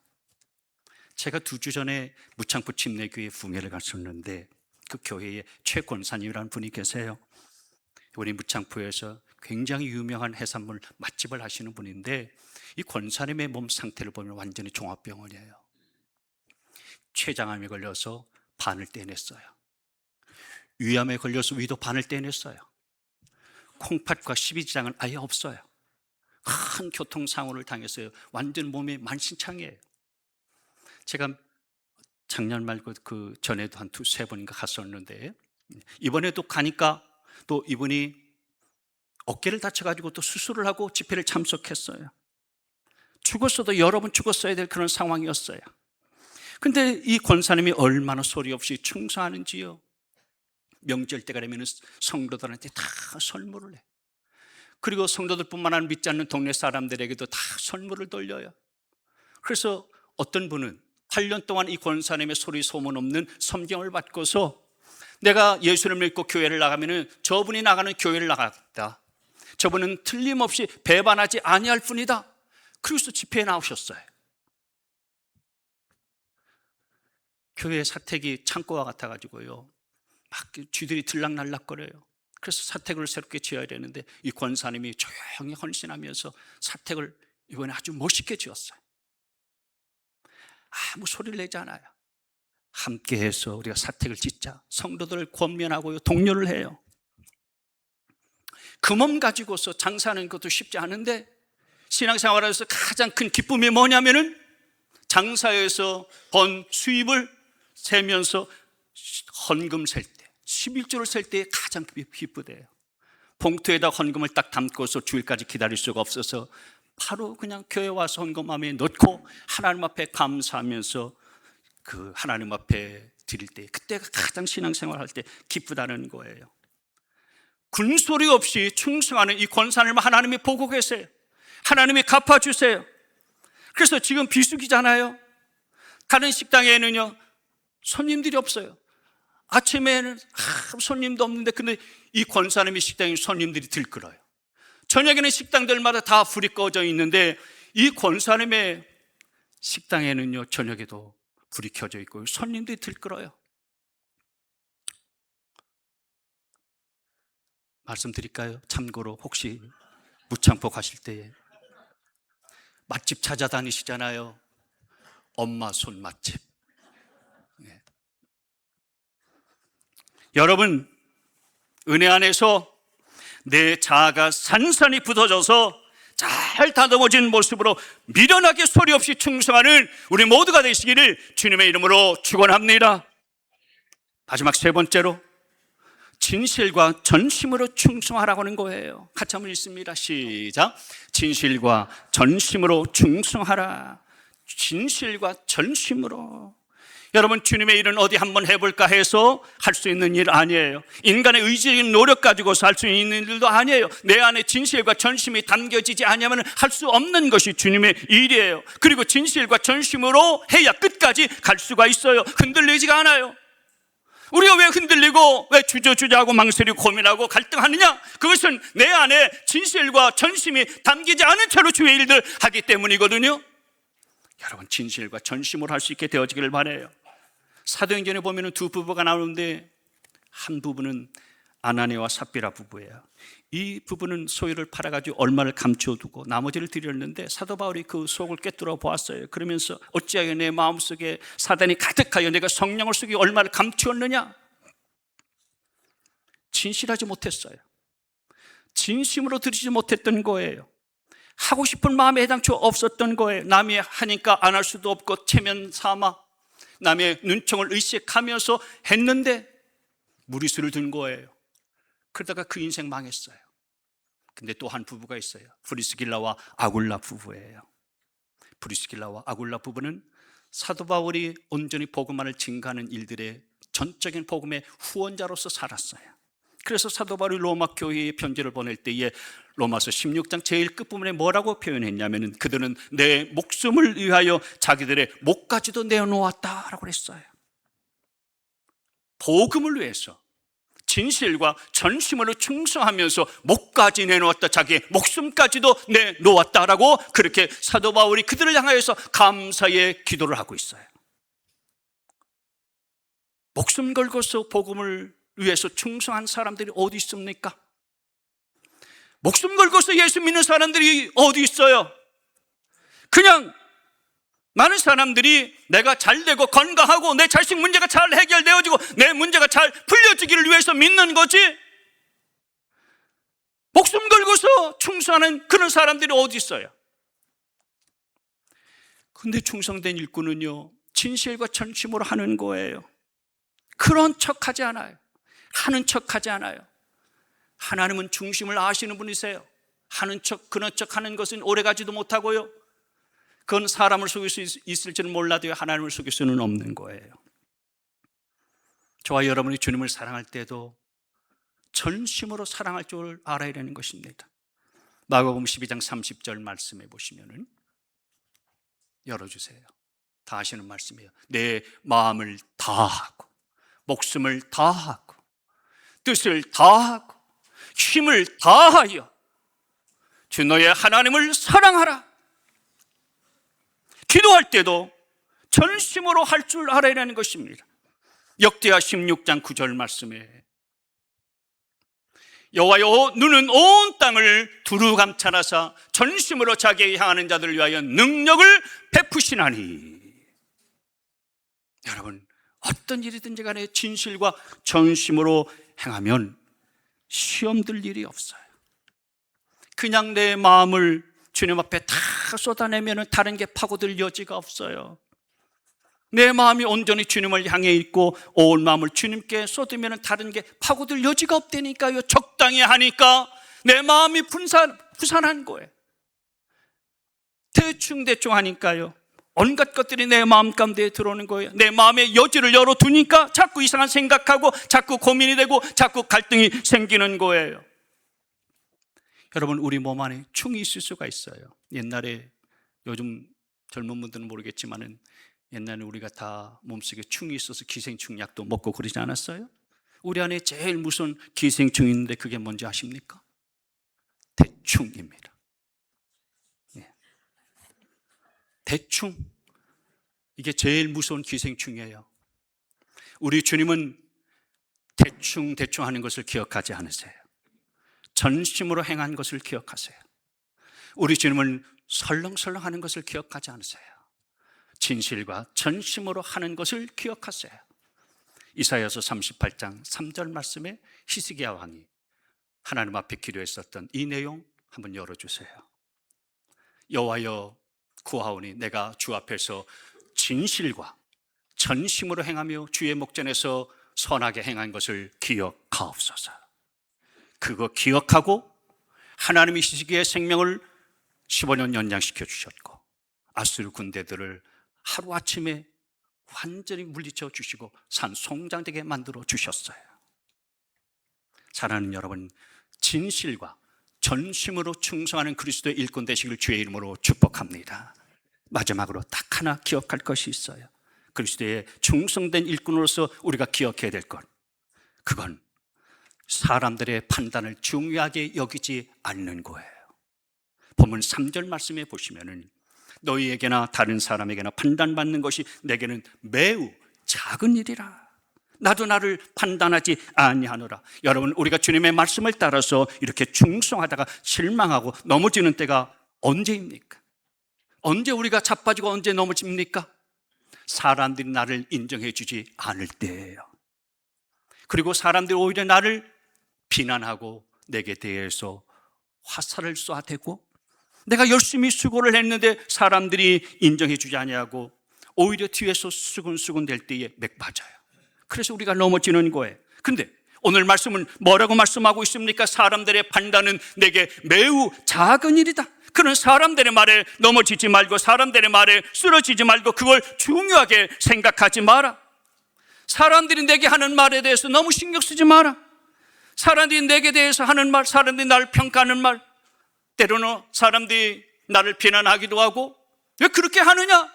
제가 2주 전에 무창포 침례교회 부메를 갔었는데 그 교회에 최 권사님이라는 분이 계세요. 우리 무창포에서 굉장히 유명한 해산물 맛집을 하시는 분인데 이 권사님의 몸 상태를 보면 완전히 종합병원이에요. 췌장암에 걸려서 반을 떼냈어요. 위암에 걸려서 위도 반을 떼냈어요. 콩팥과 십이지장은 아예 없어요. 큰 교통사고를 당했어요. 완전 몸이 만신창이에요. 제가 작년 말고 그 전에도 한 2-3번인가 갔었는데 이번에도 가니까 또 이분이 어깨를 다쳐가지고 또 수술을 하고 집회를 참석했어요. 죽었어도 여러 번 죽었어야 될 그런 상황이었어요. 근데 이 권사님이 얼마나 소리 없이 충성하는지요. 명절 때가 되면 성도들한테 다 선물을 해. 그리고 성도들뿐만 아니라 믿지 않는 동네 사람들에게도 다 선물을 돌려요. 그래서 어떤 분은 8년 동안 이 권사님의 소리 소문 없는 섬경을 받고서 내가 예수님을 믿고 교회를 나가면 저분이 나가는 교회를 나갔다. 저분은 틀림없이 배반하지 아니할 뿐이다. 그래서 집회에 나오셨어요. 교회 사택이 창고와 같아가지고요, 막 쥐들이 들락날락거려요. 그래서 사택을 새롭게 지어야 되는데 이 권사님이 조용히 헌신하면서 사택을 이번에 아주 멋있게 지었어요. 아무 소리를 내지 않아요. 함께해서 우리가 사택을 짓자. 성도들을 권면하고요, 독려를 해요. 그 몸 가지고서 장사하는 것도 쉽지 않은데 신앙생활에서 가장 큰 기쁨이 뭐냐면은 장사에서 번 수입을 세면서 헌금 셀 때, 11조를 셀 때 가장 기쁘대요. 봉투에다 헌금을 딱 담고서 주일까지 기다릴 수가 없어서 바로 그냥 교회 와서 헌금함에 넣고 하나님 앞에 감사하면서 그 하나님 앞에 드릴 때, 그때가 가장 신앙생활 할 때 기쁘다는 거예요. 군소리 없이 충성하는 이 권사님을 하나님이 보고 계세요. 하나님이 갚아주세요. 그래서 지금 비수기잖아요. 가는 식당에는요, 손님들이 없어요. 아침에는 손님도 없는데 근데 이 권사님의 식당에 손님들이 들끓어요. 저녁에는 식당들마다 다 불이 꺼져 있는데 이 권사님의 식당에는요, 저녁에도 불이 켜져 있고 손님들이 들끓어요. 말씀드릴까요? 참고로 혹시 무창포 가실 때에 맛집 찾아다니시잖아요. 엄마 손 맛집. 네. 여러분, 은혜 안에서 내 자아가 산산이 굳어져서 잘 다듬어진 모습으로 미련하게 소리 없이 충성하는 우리 모두가 되시기를 주님의 이름으로 축원합니다. 마지막 3번째로 진실과 전심으로 충성하라고 하는 거예요. 같이 한번 읽습니다. 시작. 진실과 전심으로 충성하라. 진실과 전심으로. 여러분, 주님의 일은 어디 한번 해볼까 해서 할 수 있는 일 아니에요. 인간의 의지적인 노력 가지고서 할 수 있는 일도 아니에요. 내 안에 진실과 전심이 담겨지지 않으면 할 수 없는 것이 주님의 일이에요. 그리고 진실과 전심으로 해야 끝까지 갈 수가 있어요. 흔들리지가 않아요. 우리가 왜 흔들리고 왜 주저주저하고 망설이고 고민하고 갈등하느냐? 그것은 내 안에 진실과 전심이 담기지 않은 채로 주의 일들 하기 때문이거든요. 여러분, 진실과 전심으로 할 수 있게 되어지기를 바라요. 사도행전에 보면 2 부부가 나오는데 한 부부는 아나니아와 삽비라 부부예요. 이 부부는 소유를 팔아가지고 얼마를 감춰두고 나머지를 드렸는데 사도 바울이 그 속을 꿰뚫어 보았어요. 그러면서 어찌하여 내 마음속에 사단이 가득하여 내가 성령을 속에 얼마를 감추었느냐? 진실하지 못했어요. 진심으로 드리지 못했던 거예요. 하고 싶은 마음에 해당치 없었던 거예요. 남이 하니까 안 할 수도 없고 체면 삼아 남의 눈총을 의식하면서 했는데 무리수를 둔 거예요. 그러다가 그 인생 망했어요. 근데 또 한 부부가 있어요. 브리스길라와 아굴라 부부예요. 브리스길라와 아굴라 부부는 사도 바울이 온전히 복음화를 증가하는 일들의 전적인 복음의 후원자로서 살았어요. 그래서 사도 바울이 로마 교회에 편지를 보낼 때에 로마서 16장 제일 끝부분에 뭐라고 표현했냐면 그들은 내 목숨을 위하여 자기들의 목까지도 내어놓았다라고 그랬어요. 복음을 위해서 진실과 전심으로 충성하면서 목까지 내놓았다, 자기의 목숨까지도 내놓았다라고 그렇게 사도 바울이 그들을 향하여서 감사의 기도를 하고 있어요. 목숨 걸고서 복음을 위해서 충성한 사람들이 어디 있습니까? 목숨 걸고서 예수 믿는 사람들이 어디 있어요? 그냥 많은 사람들이 내가 잘되고 건강하고 내 자식 문제가 잘 해결되어지고 내 문제가 잘 풀려지기를 위해서 믿는 거지, 목숨 걸고서 충성하는 그런 사람들이 어디 있어요? 근데 충성된 일꾼은요, 진실과 전심으로 하는 거예요. 그런 척하지 않아요. 하는 척하지 않아요. 하나님은 중심을 아시는 분이세요. 하는 척, 그런 척 하는 것은 오래가지도 못하고요, 그건 사람을 속일 수 있을지는 몰라도 하나님을 속일 수는 없는 거예요. 저와 여러분이 주님을 사랑할 때도 전심으로 사랑할 줄 알아야 되는 것입니다. 마가복음 12장 30절 말씀해 보시면은, 열어주세요. 다 아시는 말씀이에요. 내 마음을 다하고 목숨을 다하고 뜻을 다하고 힘을 다하여 주 너의 하나님을 사랑하라. 기도할 때도 전심으로 할 줄 알아야 하는 것입니다. 역대하 16장 9절 말씀에 여호와여 눈은 온 땅을 두루 감찰하사 전심으로 자기에게 향하는 자들을 위하여 능력을 베푸시나니. 여러분, 어떤 일이든지 간에 진실과 전심으로 행하면 시험 들 일이 없어요. 그냥 내 마음을 주님 앞에 다 쏟아내면 다른 게 파고들 여지가 없어요. 내 마음이 온전히 주님을 향해 있고 온 마음을 주님께 쏟으면 다른 게 파고들 여지가 없다니까요. 적당히 하니까 내 마음이 부산한 거예요. 대충 하니까요, 온갖 것들이 내 마음 가운데 들어오는 거예요. 내 마음의 여지를 열어두니까 자꾸 이상한 생각하고 자꾸 고민이 되고 자꾸 갈등이 생기는 거예요. 여러분, 우리 몸 안에 충이 있을 수가 있어요. 옛날에, 요즘 젊은 분들은 모르겠지만은 옛날에 우리가 다 몸속에 충이 있어서 기생충 약도 먹고 그러지 않았어요? 우리 안에 제일 무서운 기생충이 있는데 그게 뭔지 아십니까? 대충입니다. 대충, 이게 제일 무서운 기생충이에요. 우리 주님은 대충 하는 것을 기억하지 않으세요. 전심으로 행한 것을 기억하세요. 우리 주님은 설렁설렁 하는 것을 기억하지 않으세요. 진실과 전심으로 하는 것을 기억하세요. 이사야서 38장 3절 말씀에 히스기야 왕이 하나님 앞에 기도했었던 이 내용 한번 열어주세요. 여호와여 구하오니 내가 주 앞에서 진실과 전심으로 행하며 주의 목전에서 선하게 행한 것을 기억하옵소서. 그거 기억하고 하나님이 히스기야의 생명을 15년 연장시켜 주셨고 아수르 군대들을 하루아침에 완전히 물리쳐 주시고 산송장되게 만들어 주셨어요. 사랑하는 여러분, 진실과 전심으로 충성하는 그리스도의 일꾼 되시길 주의 이름으로 축복합니다. 마지막으로 딱 하나 기억할 것이 있어요. 그리스도의 충성된 일꾼으로서 우리가 기억해야 될 것, 그건 사람들의 판단을 중요하게 여기지 않는 거예요. 본문 3절 말씀에 보시면은 너희에게나 다른 사람에게나 판단받는 것이 내게는 매우 작은 일이라. 나도 나를 판단하지 아니하노라. 여러분, 우리가 주님의 말씀을 따라서 이렇게 충성하다가 실망하고 넘어지는 때가 언제입니까? 언제 우리가 자빠지고 언제 넘어집니까? 사람들이 나를 인정해 주지 않을 때예요. 그리고 사람들이 오히려 나를 비난하고 내게 대해서 화살을 쏘아대고 내가 열심히 수고를 했는데 사람들이 인정해 주지 않냐고 오히려 뒤에서 수근수근 될 때에 맥 맞아요. 그래서 우리가 넘어지는 거예요. 근데 오늘 말씀은 뭐라고 말씀하고 있습니까? 사람들의 판단은 내게 매우 작은 일이다. 그런 사람들의 말에 넘어지지 말고 사람들의 말에 쓰러지지 말고 그걸 중요하게 생각하지 마라. 사람들이 내게 하는 말에 대해서 너무 신경 쓰지 마라. 사람들이 내게 대해서 하는 말, 사람들이 나를 평가하는 말, 때로는 사람들이 나를 비난하기도 하고, 왜 그렇게 하느냐?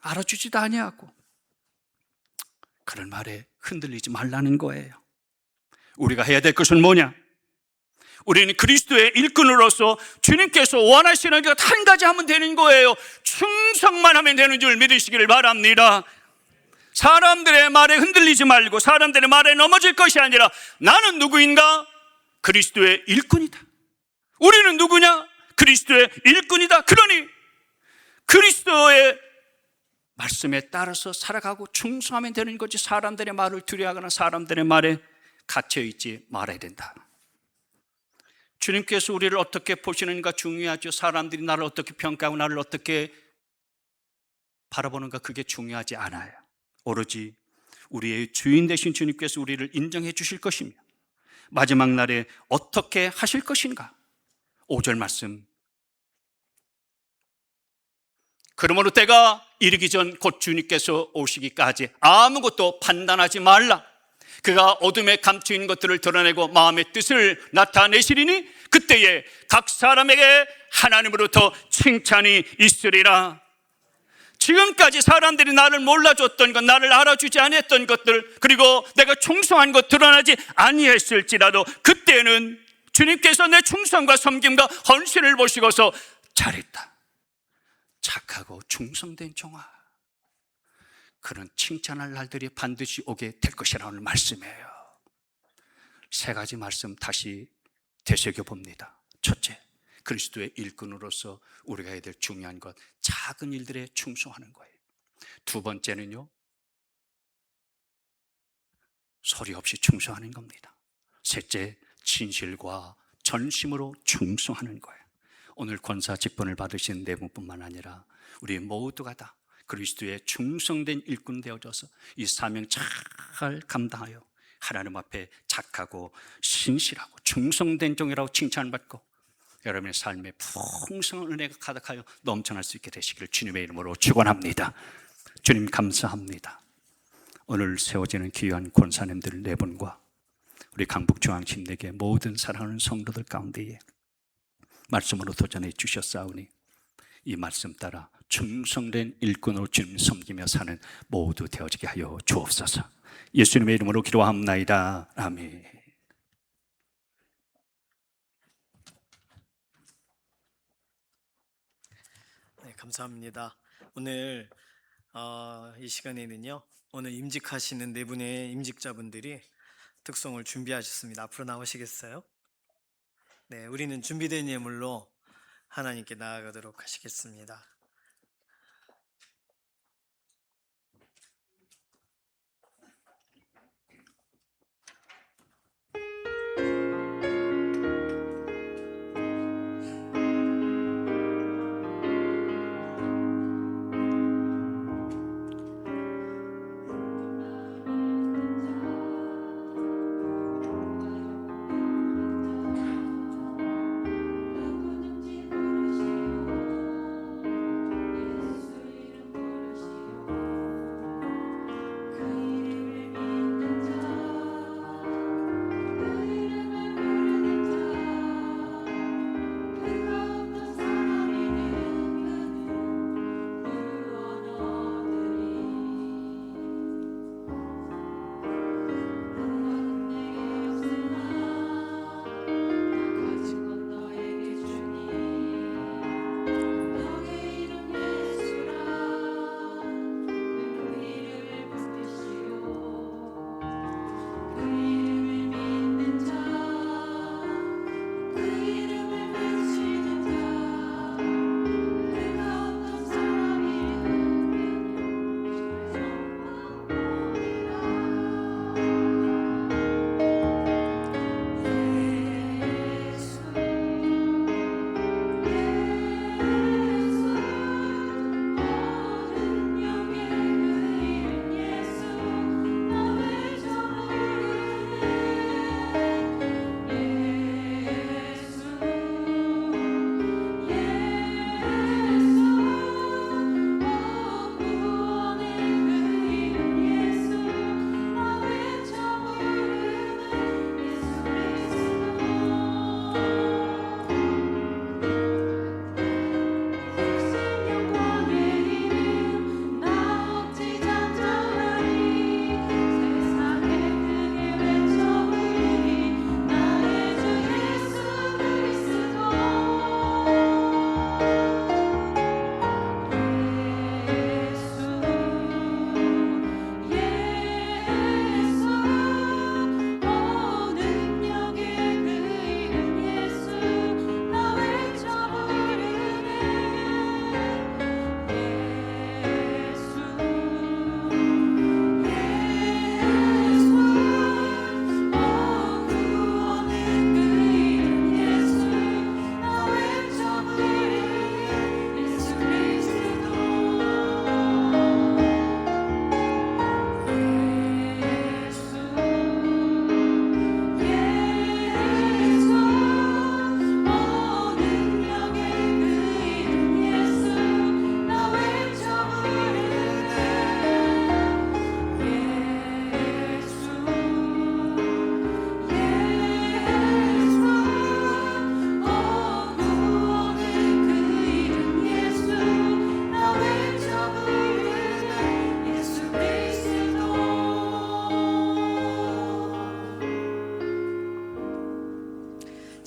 알아주지도 아니하고. 그런 말에 흔들리지 말라는 거예요. 우리가 해야 될 것은 뭐냐? 우리는 그리스도의 일꾼으로서 주님께서 원하시는 것 한 가지 하면 되는 거예요. 충성만 하면 되는 줄 믿으시기를 바랍니다. 사람들의 말에 흔들리지 말고 사람들의 말에 넘어질 것이 아니라 나는 누구인가? 그리스도의 일꾼이다. 우리는 누구냐? 그리스도의 일꾼이다. 그러니 그리스도의 말씀에 따라서 살아가고 충성하면 되는 거지, 사람들의 말을 두려워하거나 사람들의 말에 갇혀있지 말아야 된다. 주님께서 우리를 어떻게 보시는가 중요하죠. 사람들이 나를 어떻게 평가하고 나를 어떻게 바라보는가, 그게 중요하지 않아요. 오로지 우리의 주인 되신 주님께서 우리를 인정해 주실 것이며 마지막 날에 어떻게 하실 것인가. 5절 말씀, 그러므로 때가 이르기 전 곧 주님께서 오시기까지 아무것도 판단하지 말라. 그가 어둠에 감추인 것들을 드러내고 마음의 뜻을 나타내시리니 그때에 각 사람에게 하나님으로부터 칭찬이 있으리라. 지금까지 사람들이 나를 몰라줬던 것, 나를 알아주지 않았던 것들, 그리고 내가 충성한 것 드러나지 아니했을지라도 그때는 주님께서 내 충성과 섬김과 헌신을 보시고서 잘했다, 착하고 충성된 종아, 그런 칭찬할 날들이 반드시 오게 될 것이라는 말씀이에요. 3가지 말씀 다시 되새겨봅니다. 첫째, 그리스도의 일꾼으로서 우리가 해야 될 중요한 것, 작은 일들에 충성하는 거예요. 2번째는요, 소리 없이 충성하는 겁니다. 셋째, 진실과 전심으로 충성하는 거예요. 오늘 권사 직분을 받으신 네 분뿐만 아니라 우리 모두가 다 그리스도의 충성된 일꾼 되어져서 이 사명 잘 감당하여 하나님 앞에 착하고 신실하고 충성된 종이라고 칭찬받고 여러분의 삶에 풍성한 은혜가 가득하여 넘쳐날 수 있게 되시기를 주님의 이름으로 축원합니다. 주님 감사합니다. 오늘 세워지는 귀한 권사님들 4분과 우리 강북중앙침례교회 모든 사랑하는 성도들 가운데에 말씀으로 도전해 주셨사오니 이 말씀 따라 충성된 일꾼으로 주님 섬기며 사는 모두 되어지게 하여 주옵소서. 예수님의 이름으로 기도합나이다. 아멘. 네, 감사합니다. 오늘 이 시간에는요, 오늘 임직하시는 4분의 임직자분들이 특송을 준비하셨습니다. 앞으로 나오시겠어요? 네, 우리는 준비된 예물로 하나님께 나아가도록 하시겠습니다.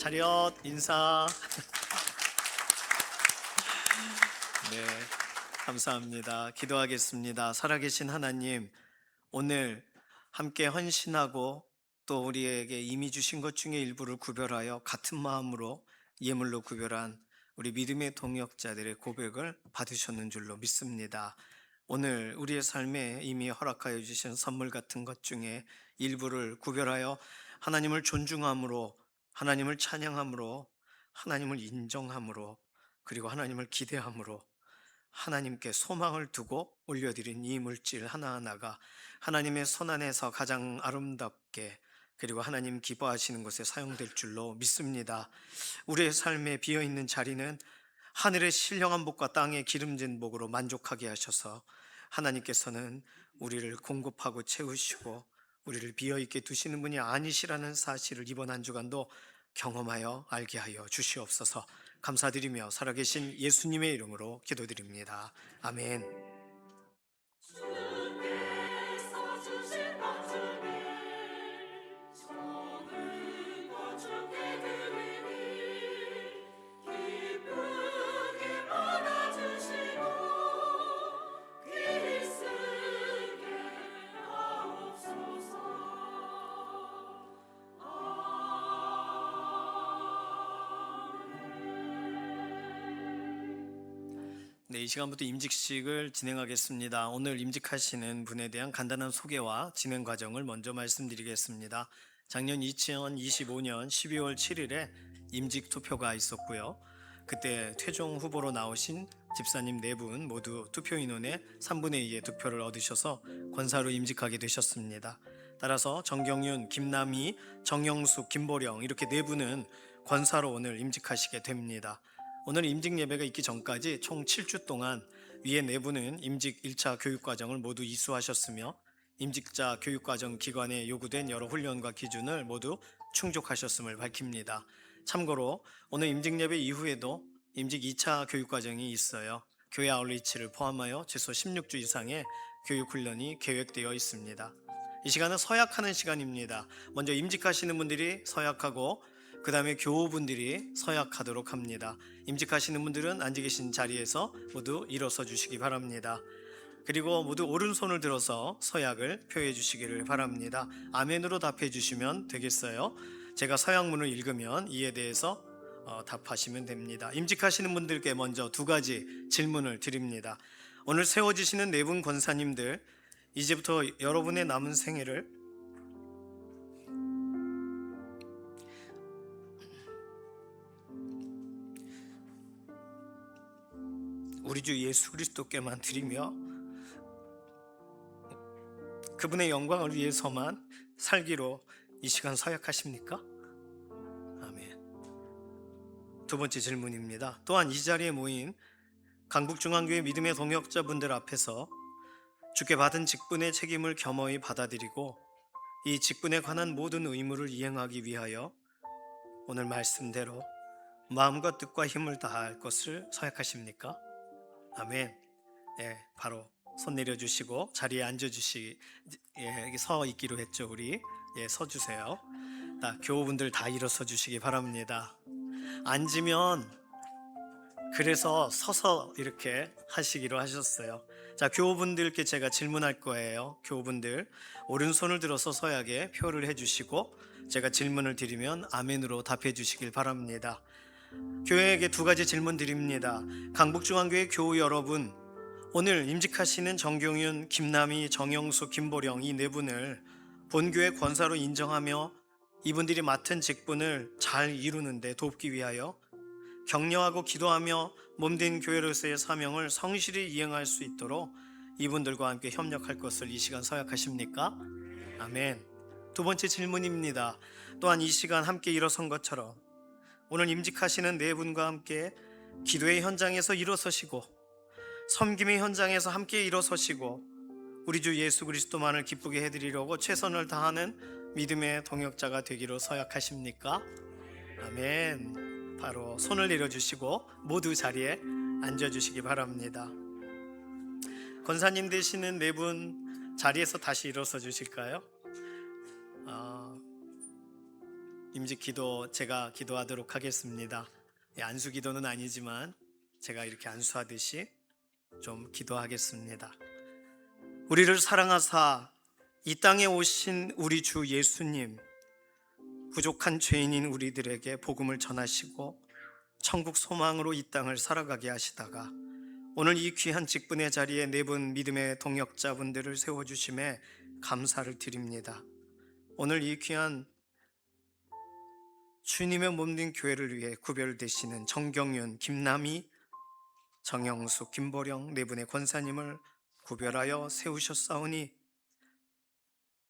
차렷 인사. 네, 감사합니다. 기도하겠습니다. 살아계신 하나님, 오늘 함께 헌신하고 또 우리에게 이미 주신 것 중에 일부를 구별하여 같은 마음으로 예물로 구별한 우리 믿음의 동역자들의 고백을 받으셨는 줄로 믿습니다. 오늘 우리의 삶에 이미 허락하여 주신 선물 같은 것 중에 일부를 구별하여 하나님을 존중함으로, 하나님을 찬양함으로, 하나님을 인정함으로, 그리고 하나님을 기대함으로 하나님께 소망을 두고 올려드린 이 물질 하나하나가 하나님의 손안에서 가장 아름답게, 그리고 하나님 기뻐하시는 곳에 사용될 줄로 믿습니다. 우리의 삶에 비어있는 자리는 하늘의 신령한 복과 땅의 기름진 복으로 만족하게 하셔서 하나님께서는 우리를 공급하고 채우시고 우리를 비어있게 두시는 분이 아니시라는 사실을 이번 한 주간도 경험하여 알게 하여 주시옵소서. 감사드리며 살아계신 예수님의 이름으로 기도드립니다. 아멘. 주께서 주신 것 중에 적은 것 주께 드리니 기쁘게 받아주시고 귀히 쓰게 하옵소서. 네, 이 시간부터 임직식을 진행하겠습니다. 오늘 임직하시는 분에 대한 간단한 소개와 진행 과정을 먼저 말씀드리겠습니다. 작년 2025년 12월 7일에 임직 투표가 있었고요. 그때 최종 후보로 나오신 집사님 4분 모두 투표 인원의 3분의 2의 득표를 얻으셔서 권사로 임직하게 되셨습니다. 따라서 정경윤, 김남희, 정영숙, 김보령 이렇게 4분은 권사로 오늘 임직하시게 됩니다. 오늘 임직 예배가 있기 전까지 총 7주 동안 위에 4분은 임직 1차 교육과정을 모두 이수하셨으며 임직자 교육과정 기관에 요구된 여러 훈련과 기준을 모두 충족하셨음을 밝힙니다. 참고로 오늘 임직 예배 이후에도 임직 2차 교육과정이 있어요. 교회 아울리치를 포함하여 최소 16주 이상의 교육훈련이 계획되어 있습니다. 이 시간은 서약하는 시간입니다. 먼저 임직하시는 분들이 서약하고 그 다음에 교우분들이 서약하도록 합니다. 임직하시는 분들은 앉아 계신 자리에서 모두 일어서 주시기 바랍니다. 그리고 모두 오른손을 들어서 서약을 표해 주시기를 바랍니다. 아멘으로 답해 주시면 되겠어요. 제가 서약문을 읽으면 이에 대해서 답하시면 됩니다. 임직하시는 분들께 먼저 2가지 질문을 드립니다. 오늘 세워지시는 4분 권사님들, 이제부터 여러분의 남은 생애를 우리 주 예수 그리스도께만 드리며 그분의 영광을 위해서만 살기로 이 시간 서약하십니까? 아멘. 2번째 질문입니다. 또한 이 자리에 모인 강북중앙교회 믿음의 동역자분들 앞에서 주께 받은 직분의 책임을 겸허히 받아들이고 이 직분에 관한 모든 의무를 이행하기 위하여 오늘 말씀대로 마음과 뜻과 힘을 다할 것을 서약하십니까? 아멘. 예, 바로 손 내려주시고 자리에 앉아주시, 서 있기로 했죠. 우리 서 주세요. 교우분들 다 일어서 주시기 바랍니다. 앉으면 그래서 서서 이렇게 하시기로 하셨어요. 자, 교우분들께 제가 질문할 거예요. 교우분들 오른손을 들어서 서약에 표를 해주시고 제가 질문을 드리면 아멘으로 답해 주시길 바랍니다. 교회에게 2가지 질문 드립니다. 강북중앙교회 교우 여러분, 오늘 임직하시는 정경윤, 김남희, 정영수, 김보령 이 4분을 본교회 권사로 인정하며 이분들이 맡은 직분을 잘 이루는데 돕기 위하여 격려하고 기도하며 몸된 교회로서의 사명을 성실히 이행할 수 있도록 이분들과 함께 협력할 것을 이 시간 서약하십니까? 아멘. 2번째 질문입니다. 또한 이 시간 함께 일어선 것처럼 오늘 임직하시는 4분과 함께 기도의 현장에서 일어서시고 섬김의 현장에서 함께 일어서시고 우리 주 예수 그리스도만을 기쁘게 해드리려고 최선을 다하는 믿음의 동역자가 되기로 서약하십니까? 아멘. 바로 손을 내려주시고 모두 자리에 앉아주시기 바랍니다. 권사님 되시는 4분 자리에서 다시 일어서 주실까요? 임직 기도 제가 기도하도록 하겠습니다. 안수 기도는 아니지만 제가 이렇게 안수하듯이 좀 기도하겠습니다. 우리를 사랑하사 이 땅에 오신 우리 주 예수님, 부족한 죄인인 우리들에게 복음을 전하시고 천국 소망으로 이 땅을 살아가게 하시다가 오늘 이 귀한 직분의 자리에 네 분 믿음의 동역자분들을 세워주심에 감사를 드립니다. 오늘 이 귀한 주님의 몸된 교회를 위해 구별되시는 정경윤, 김남희, 정영숙, 김보령 네 분의 권사님을 구별하여 세우셨사오니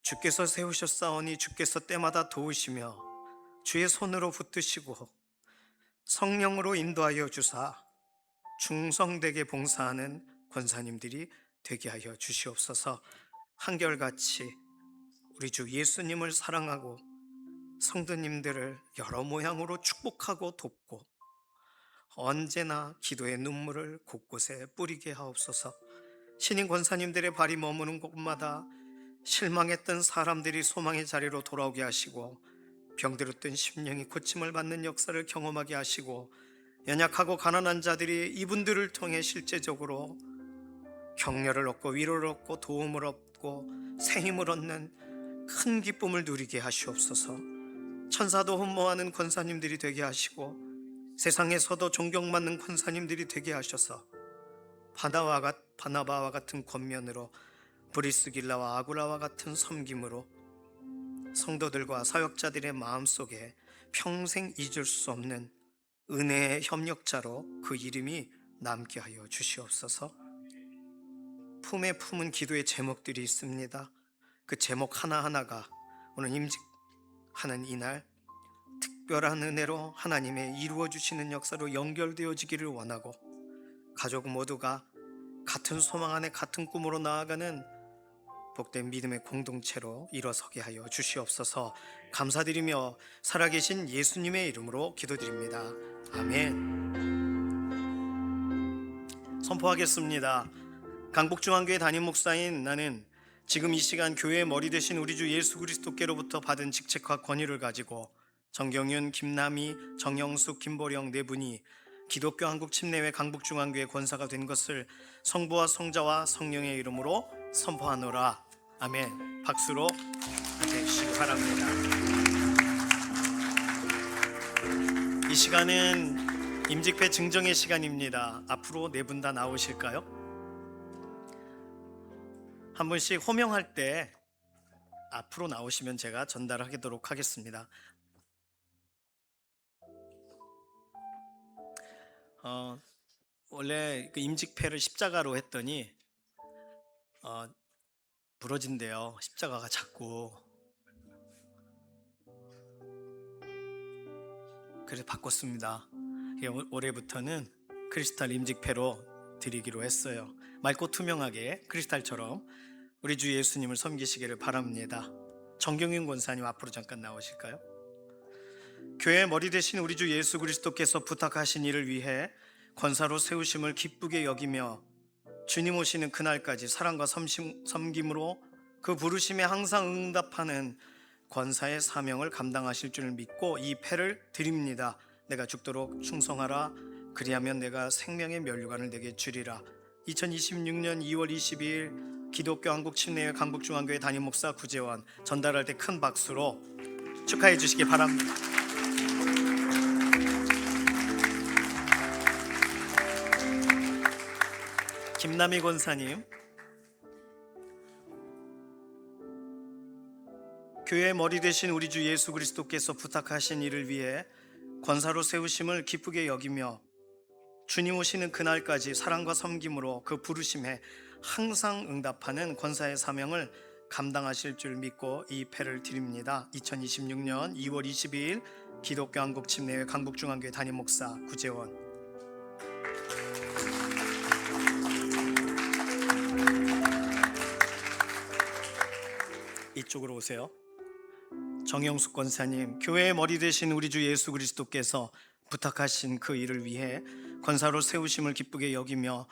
주께서 세우셨사오니 주께서 때마다 도우시며 주의 손으로 붙드시고 성령으로 인도하여 주사 충성되게 봉사하는 권사님들이 되게 하여 주시옵소서. 한결같이 우리 주 예수님을 사랑하고 성도님들을 여러 모양으로 축복하고 돕고 언제나 기도의 눈물을 곳곳에 뿌리게 하옵소서. 신인 권사님들의 발이 머무는 곳마다 실망했던 사람들이 소망의 자리로 돌아오게 하시고 병들었던 심령이 고침을 받는 역사를 경험하게 하시고 연약하고 가난한 자들이 이분들을 통해 실제적으로 격려를 얻고 위로를 얻고 도움을 얻고 새 힘을 얻는 큰 기쁨을 누리게 하시옵소서. 천사도 흠모하는 권사님들이 되게 하시고 세상에서도 존경받는 권사님들이 되게 하셔서 바나바와 같은 권면으로 브리스길라와 아굴라와 같은 섬김으로 성도들과 사역자들의 마음속에 평생 잊을 수 없는 은혜의 협력자로 그 이름이 남게 하여 주시옵소서. 품에 품은 기도의 제목들이 있습니다. 그 제목 하나하나가 오늘 임직하는 이날 특별한 은혜로 하나님의 이루어주시는 역사로 연결되어지기를 원하고 가족 모두가 같은 소망 안에 같은 꿈으로 나아가는 복된 믿음의 공동체로 일어서게 하여 주시옵소서. 감사드리며 살아계신 예수님의 이름으로 기도드립니다. 아멘. 선포하겠습니다. 강북중앙교회 담임 목사인 나는 지금 이 시간 교회의 머리 되신 우리 주 예수 그리스도께로부터 받은 직책과 권위를 가지고 정경윤, 김남희, 정영숙, 김보령 네 분이 기독교 한국 침례회 강북중앙교회 권사가 된 것을 성부와 성자와 성령의 이름으로 선포하노라. 아멘. 박수로 맞이해 주시기 바랍니다. 이 시간은 임직회 증정의 시간입니다. 앞으로 네 분 다 나오실까요? 한 분씩 호명할 때 앞으로 나오시면 제가 전달하도록 하겠습니다. 원래 그 임직패를 십자가로 했더니 부러진대요. 십자가가 자꾸. 그래서 바꿨습니다. 올해부터는 크리스탈 임직패로 드리기로 했어요. 맑고 투명하게 크리스탈처럼 우리 주 예수님을 섬기시기를 바랍니다. 정경윤 권사님 앞으로 잠깐 나오실까요? 교회의 머리 되신 우리 주 예수 그리스도께서 부탁하신 일을 위해 권사로 세우심을 기쁘게 여기며 주님 오시는 그날까지 사랑과 섬김으로 그 부르심에 항상 응답하는 권사의 사명을 감당하실 줄 믿고 이 패를 드립니다. 내가 죽도록 충성하라. 그리하면 내가 생명의 면류관을 내게 주리라. 2026년 2월 22일 기독교 한국 침례회 강북중앙교회 담임 목사 구재원 전달할 때 큰 박수로 축하해 주시기 바랍니다. 김남희 권사님, 교회의 머리 되신 우리 주 예수 그리스도께서 부탁하신 일을 위해 권사로 세우심을 기쁘게 여기며 주님 오시는 그날까지 사랑과 섬김으로 그 부르심에 항상 응답하는 권사의 사명을 감당하실 줄 믿고 이 패를 드립니다. 2026년 2월 22일 기독교 한국 침례회 강북중앙교회 담임 목사 구재원. 이쪽으로 오세요. 정영숙 권사님, 교회의 머리 되신 우리 주 예수 그리스도께서 부탁하신 그 일을 위해 권사로 세우심을 기쁘게 여기며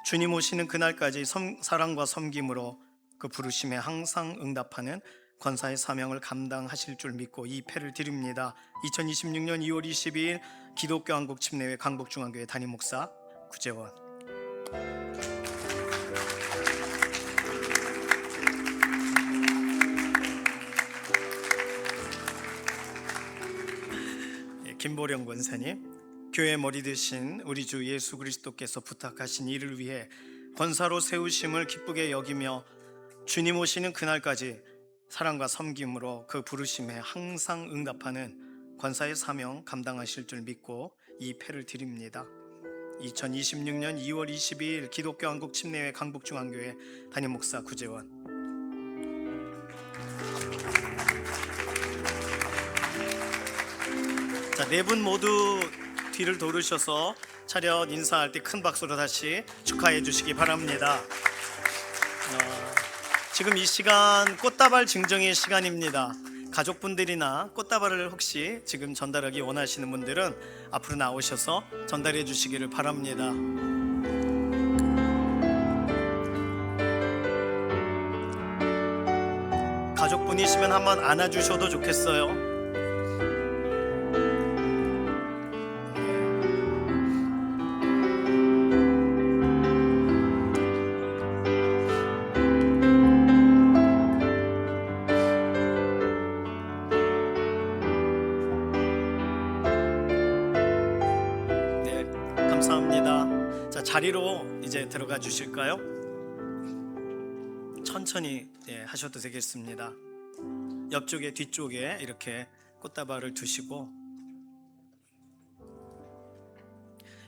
주님 오시는 그날까지 사랑과 섬김으로 그 부르심에 항상 응답하는 권사의 사명을 감당하실 줄 믿고 이 패를 드립니다. 2026년 2월 22일 기독교 한국 침례회 강북중앙교회 담임 목사 구재원. 김보령 권사님, 교회 머리 되신 우리 주 예수 그리스도께서 부탁하신 일을 위해 권사로 세우심을 기쁘게 여기며 주님 오시는 그날까지 사랑과 섬김으로 그 부르심에 항상 응답하는 권사의 사명 감당하실 줄 믿고 이 패를 드립니다. 2026년 2월 22일 기독교 한국 침례회 강북중앙교회 담임 목사 구재원. 자, 네 분 모두 뒤를 돌으셔서 차렷 인사할 때 큰 박수로 다시 축하해 주시기 바랍니다. 지금 이 시간 꽃다발 증정의 시간입니다. 가족분들이나 꽃다발을 혹시 지금 전달하기 원하시는 분들은 앞으로 나오셔서 전달해 주시기를 바랍니다. 가족분이시면 한번 안아주셔도 좋겠어요. 네, 감사합니다. 자, 자리로 이제 들어가 주실까요? 천천히 하셔도 되겠습니다. 옆쪽에 뒤쪽에 이렇게 꽃다발을 두시고,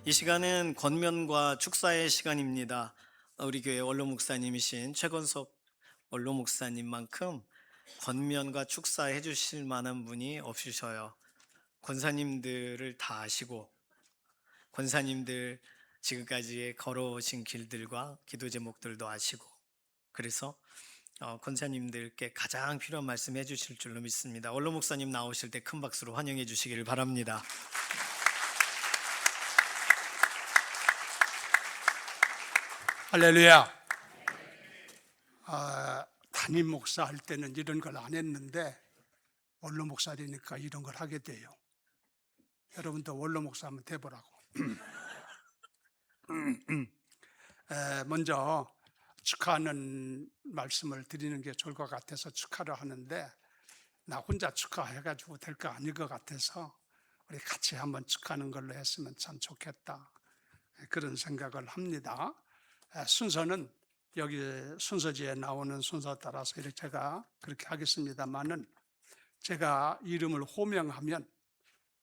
이 시간은 권면과 축사의 시간입니다. 우리 교회 원로 목사님이신 최건석 원로 목사님만큼 권면과 축사해 주실 만한 분이 없으셔요. 권사님들을 다 아시고, 권사님들 지금까지 걸어오신 길들과 기도 제목들도 아시고, 그래서 권사님들께 가장 필요한 말씀 해주실 줄로 믿습니다. 원로 목사님 나오실 때 큰 박수로 환영해 주시기를 바랍니다. 할렐루야. 담임 목사 할 때는 이런 걸 안 했는데 원로 목사 되니까 이런 걸 하게 돼요. 여러분도 원로 목사 한번 돼보라고. 먼저 축하하는 말씀을 드리는 게 좋을 것 같아서 축하를 하는데, 나 혼자 축하해가지고 될 거 아닐 것 같아서 우리 같이 한번 축하하는 걸로 했으면 참 좋겠다, 그런 생각을 합니다. 순서는 여기 순서지에 나오는 순서 따라서 이렇게 제가 그렇게 하겠습니다만은, 제가 이름을 호명하면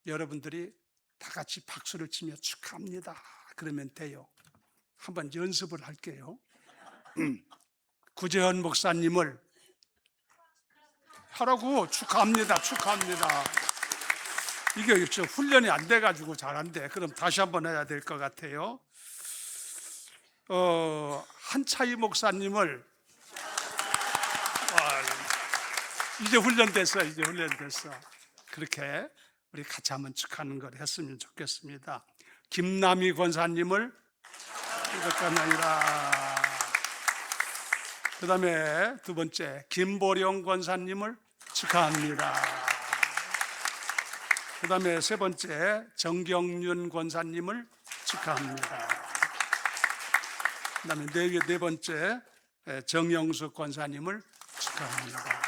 여러분들이 다 같이 박수를 치며 축하합니다 그러면 돼요. 한번 연습을 할게요. 구재원 목사님을 하라고. 축하합니다. 축하합니다. 이게 훈련이 안 돼가지고 잘한대. 그럼 다시 한번 해야 될 것 같아요. 한차희 목사님을 이제 훈련됐어. 이제 훈련됐어. 그렇게 우리 같이 한번 축하하는 걸 했으면 좋겠습니다. 김남희 권사님을 이것뿐 아니라, 그 다음에 두 번째 김보령 권사님을 축하합니다. 그 다음에 세 번째 정경윤 권사님을 축하합니다. 그 다음에 네 번째 정영숙 권사님을 축하합니다.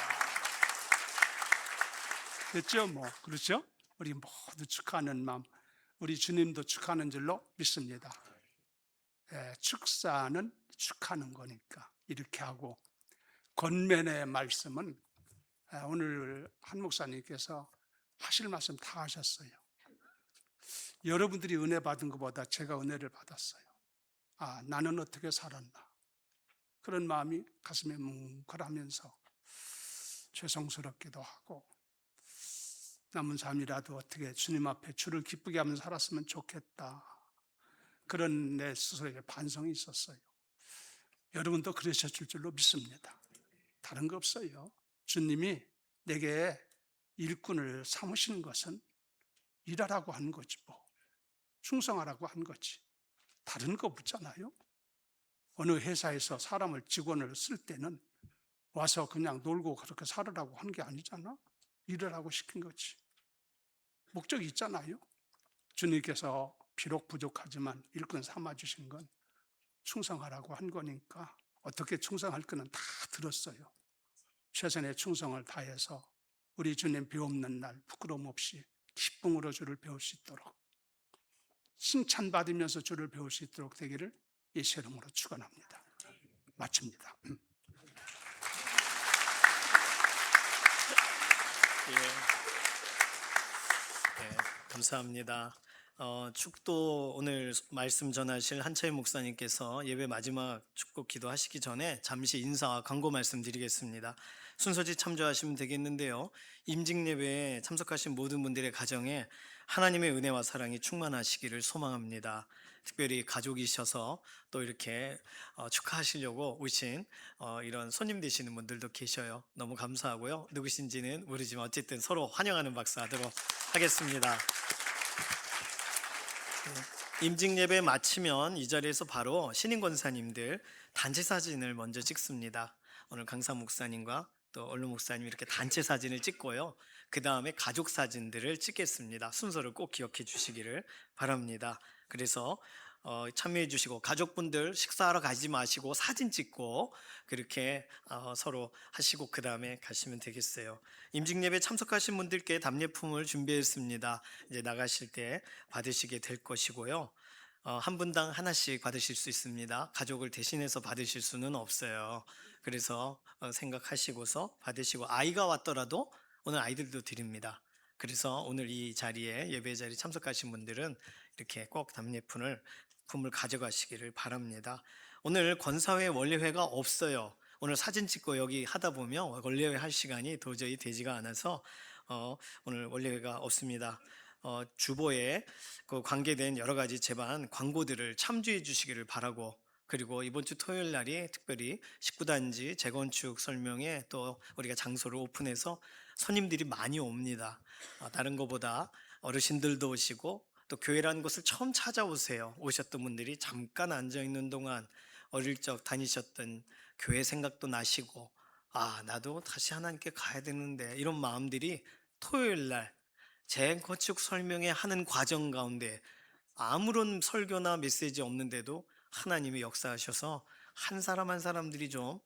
됐죠? 그렇죠? 우리 모두 축하하는 마음, 우리 주님도 축하하는 줄로 믿습니다. 축사는 축하하는 거니까 이렇게 하고, 권면의 말씀은 오늘 한 목사님께서 하실 말씀 다 하셨어요. 여러분들이 은혜 받은 것보다 제가 은혜를 받았어요. 나는 어떻게 살았나, 그런 마음이 가슴에 뭉클하면서 죄송스럽기도 하고, 남은 삶이라도 어떻게 주님 앞에 주를 기쁘게 하면서 살았으면 좋겠다, 그런 내 스스로의 반성이 있었어요. 여러분도 그러셨을 줄로 믿습니다. 다른 거 없어요. 주님이 내게 일꾼을 삼으시는 것은 일하라고 한 거지, 충성하라고 한 거지. 다른 거 없잖아요. 어느 회사에서 사람을, 직원을 쓸 때는 와서 그냥 놀고 그렇게 살으라고 한 게 아니잖아. 일을 하고 시킨 거지. 목적이 있잖아요. 주님께서 비록 부족하지만 일꾼 삼아 주신 건 충성하라고 한 거니까 어떻게 충성할 거는 다 들었어요. 최선의 충성을 다해서 우리 주님 비옵는 날 부끄러움 없이 기쁨으로 주를 배울 수 있도록, 칭찬받으면서 주를 배울 수 있도록 되기를 예수 이름으로 축원합니다. 마칩니다. 네, 감사합니다. 축도 오늘 말씀 전하실 한차희 목사님께서 예배 마지막 축복 기도하시기 전에 잠시 인사와 광고 말씀드리겠습니다. 순서지 참조하시면 되겠는데요. 임직 예배에 참석하신 모든 분들의 가정에 하나님의 은혜와 사랑이 충만하시기를 소망합니다. 특별히 가족이셔서 또 이렇게 축하하시려고 오신 이런 손님 되시는 분들도 계셔요. 너무 감사하고요. 누구신지는 모르지만 어쨌든 서로 환영하는 박수 하도록 하겠습니다. 임직 예배 마치면 이 자리에서 바로 신임 권사님들 단체 사진을 먼저 찍습니다. 오늘 강사 목사님과 또 얼른 목사님 이렇게 단체 사진을 찍고요. 그 다음에 가족 사진들을 찍겠습니다. 순서를 꼭 기억해 주시기를 바랍니다. 그래서 참여해 주시고 가족분들 식사하러 가지 마시고 사진 찍고 그렇게 서로 하시고 그 다음에 가시면 되겠어요. 임직 예배 참석하신 분들께 답례품을 준비했습니다. 이제 나가실 때 받으시게 될 것이고요. 한 분당 하나씩 받으실 수 있습니다. 가족을 대신해서 받으실 수는 없어요. 그래서 생각하시고서 받으시고, 아이가 왔더라도 오늘 아이들도 드립니다. 그래서 오늘 이 자리에 예배 자리에 참석하신 분들은 이렇게 꼭 답례품을 가져가시기를 바랍니다. 오늘 권사회 원례회가 없어요. 오늘 사진 찍고 여기 하다 보면 원례회 할 시간이 도저히 되지가 않아서 오늘 원례회가 없습니다. 주보에 그 관계된 여러 가지 제반 광고들을 참조해 주시기를 바라고, 그리고 이번 주 토요일 날이 특별히 19단지 재건축 설명회 또 우리가 장소를 오픈해서 손님들이 많이 옵니다. 다른 것보다 어르신들도 오시고 또 교회라는 곳을 처음 찾아오세요. 오셨던 분들이 잠깐 앉아있는 동안 어릴 적 다니셨던 교회 생각도 나시고, 나도 다시 하나님께 가야 되는데, 이런 마음들이 토요일 날 재건축 설명회 하는 과정 가운데 아무런 설교나 메시지 없는데도 하나님이 역사하셔서 한 사람 한 사람들이 좀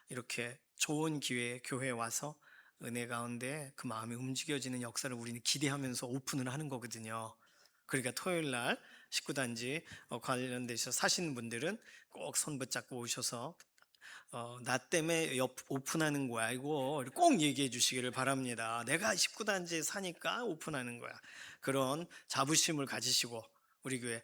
이렇게 좋은 기회에 교회에 와서 은혜 가운데 그 마음이 움직여지는 역사를 우리는 기대하면서 오픈을 하는 거거든요. 그러니까 토요일 날 19단지 관련돼서 사시는 분들은 꼭 손 붙잡고 오셔서 나 때문에 오픈하는 거야 이거 꼭 얘기해 주시기를 바랍니다. 내가 19단지에 사니까 오픈하는 거야. 그런 자부심을 가지시고 우리 교회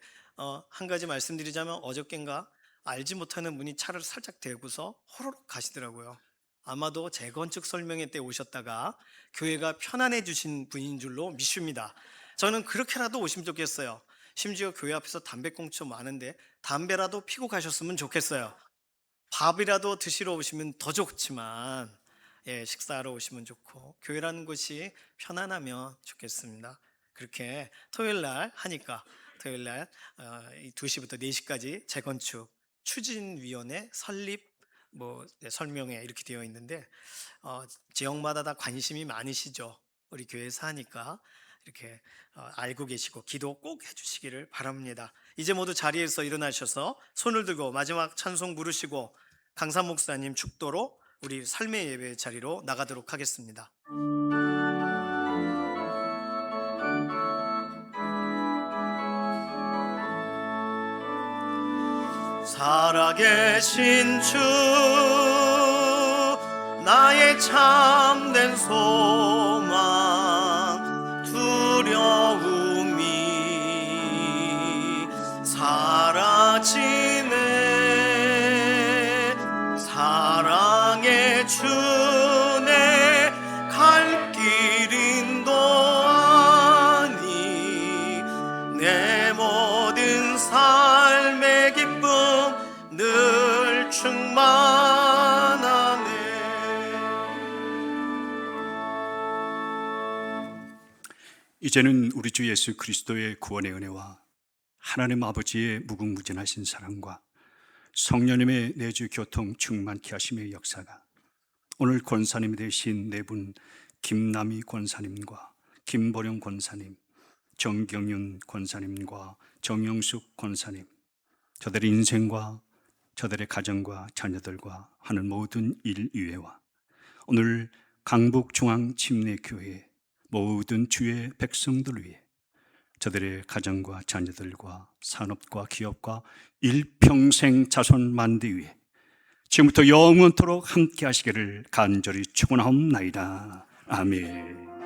한 가지 말씀드리자면, 어저께인가 알지 못하는 분이 차를 살짝 대고서 호로록 가시더라고요. 아마도 재건축 설명회 때 오셨다가 교회가 편안해 주신 분인 줄로 믿습니다. 저는 그렇게라도 오시면 좋겠어요. 심지어 교회 앞에서 담배꽁초 많은데 담배라도 피고 가셨으면 좋겠어요. 밥이라도 드시러 오시면 더 좋지만 식사하러 오시면 좋고, 교회라는 곳이 편안하면 좋겠습니다. 그렇게 토요일 날 하니까 토요일 날 2시부터 4시까지 재건축 추진위원회 설립 설명회 이렇게 되어 있는데 지역마다 다 관심이 많으시죠. 우리 교회에서 하니까 이렇게 알고 계시고 기도 꼭 해주시기를 바랍니다. 이제 모두 자리에서 일어나셔서 손을 들고 마지막 찬송 부르시고 강사 목사님 축도로 우리 삶의 예배 자리로 나가도록 하겠습니다. 살아계신 주 나의 참된 소망, 두려움이 사라지네. 사랑의 주내 갈 길 인도하니 내 모든 삶의 기쁨 늘 충만하네. 이제는 우리 주 예수 그리스도의 구원의 은혜와 하나님 아버지의 무궁무진하신 사랑과 성령님의 내주 교통 충만케 하심의 역사가 오늘 권사님이 되신 네 분, 김남희 권사님과 김보령 권사님, 정경윤 권사님과 정영숙 권사님, 저들의 인생과 저들의 가정과 자녀들과 하는 모든 일 이외와 오늘 강북중앙침례교회 모든 주의 백성들 위해 저들의 가정과 자녀들과 산업과 기업과 일평생 자손 만대 위해 지금부터 영원토록 함께 하시기를 간절히 축원하옵나이다. 아멘.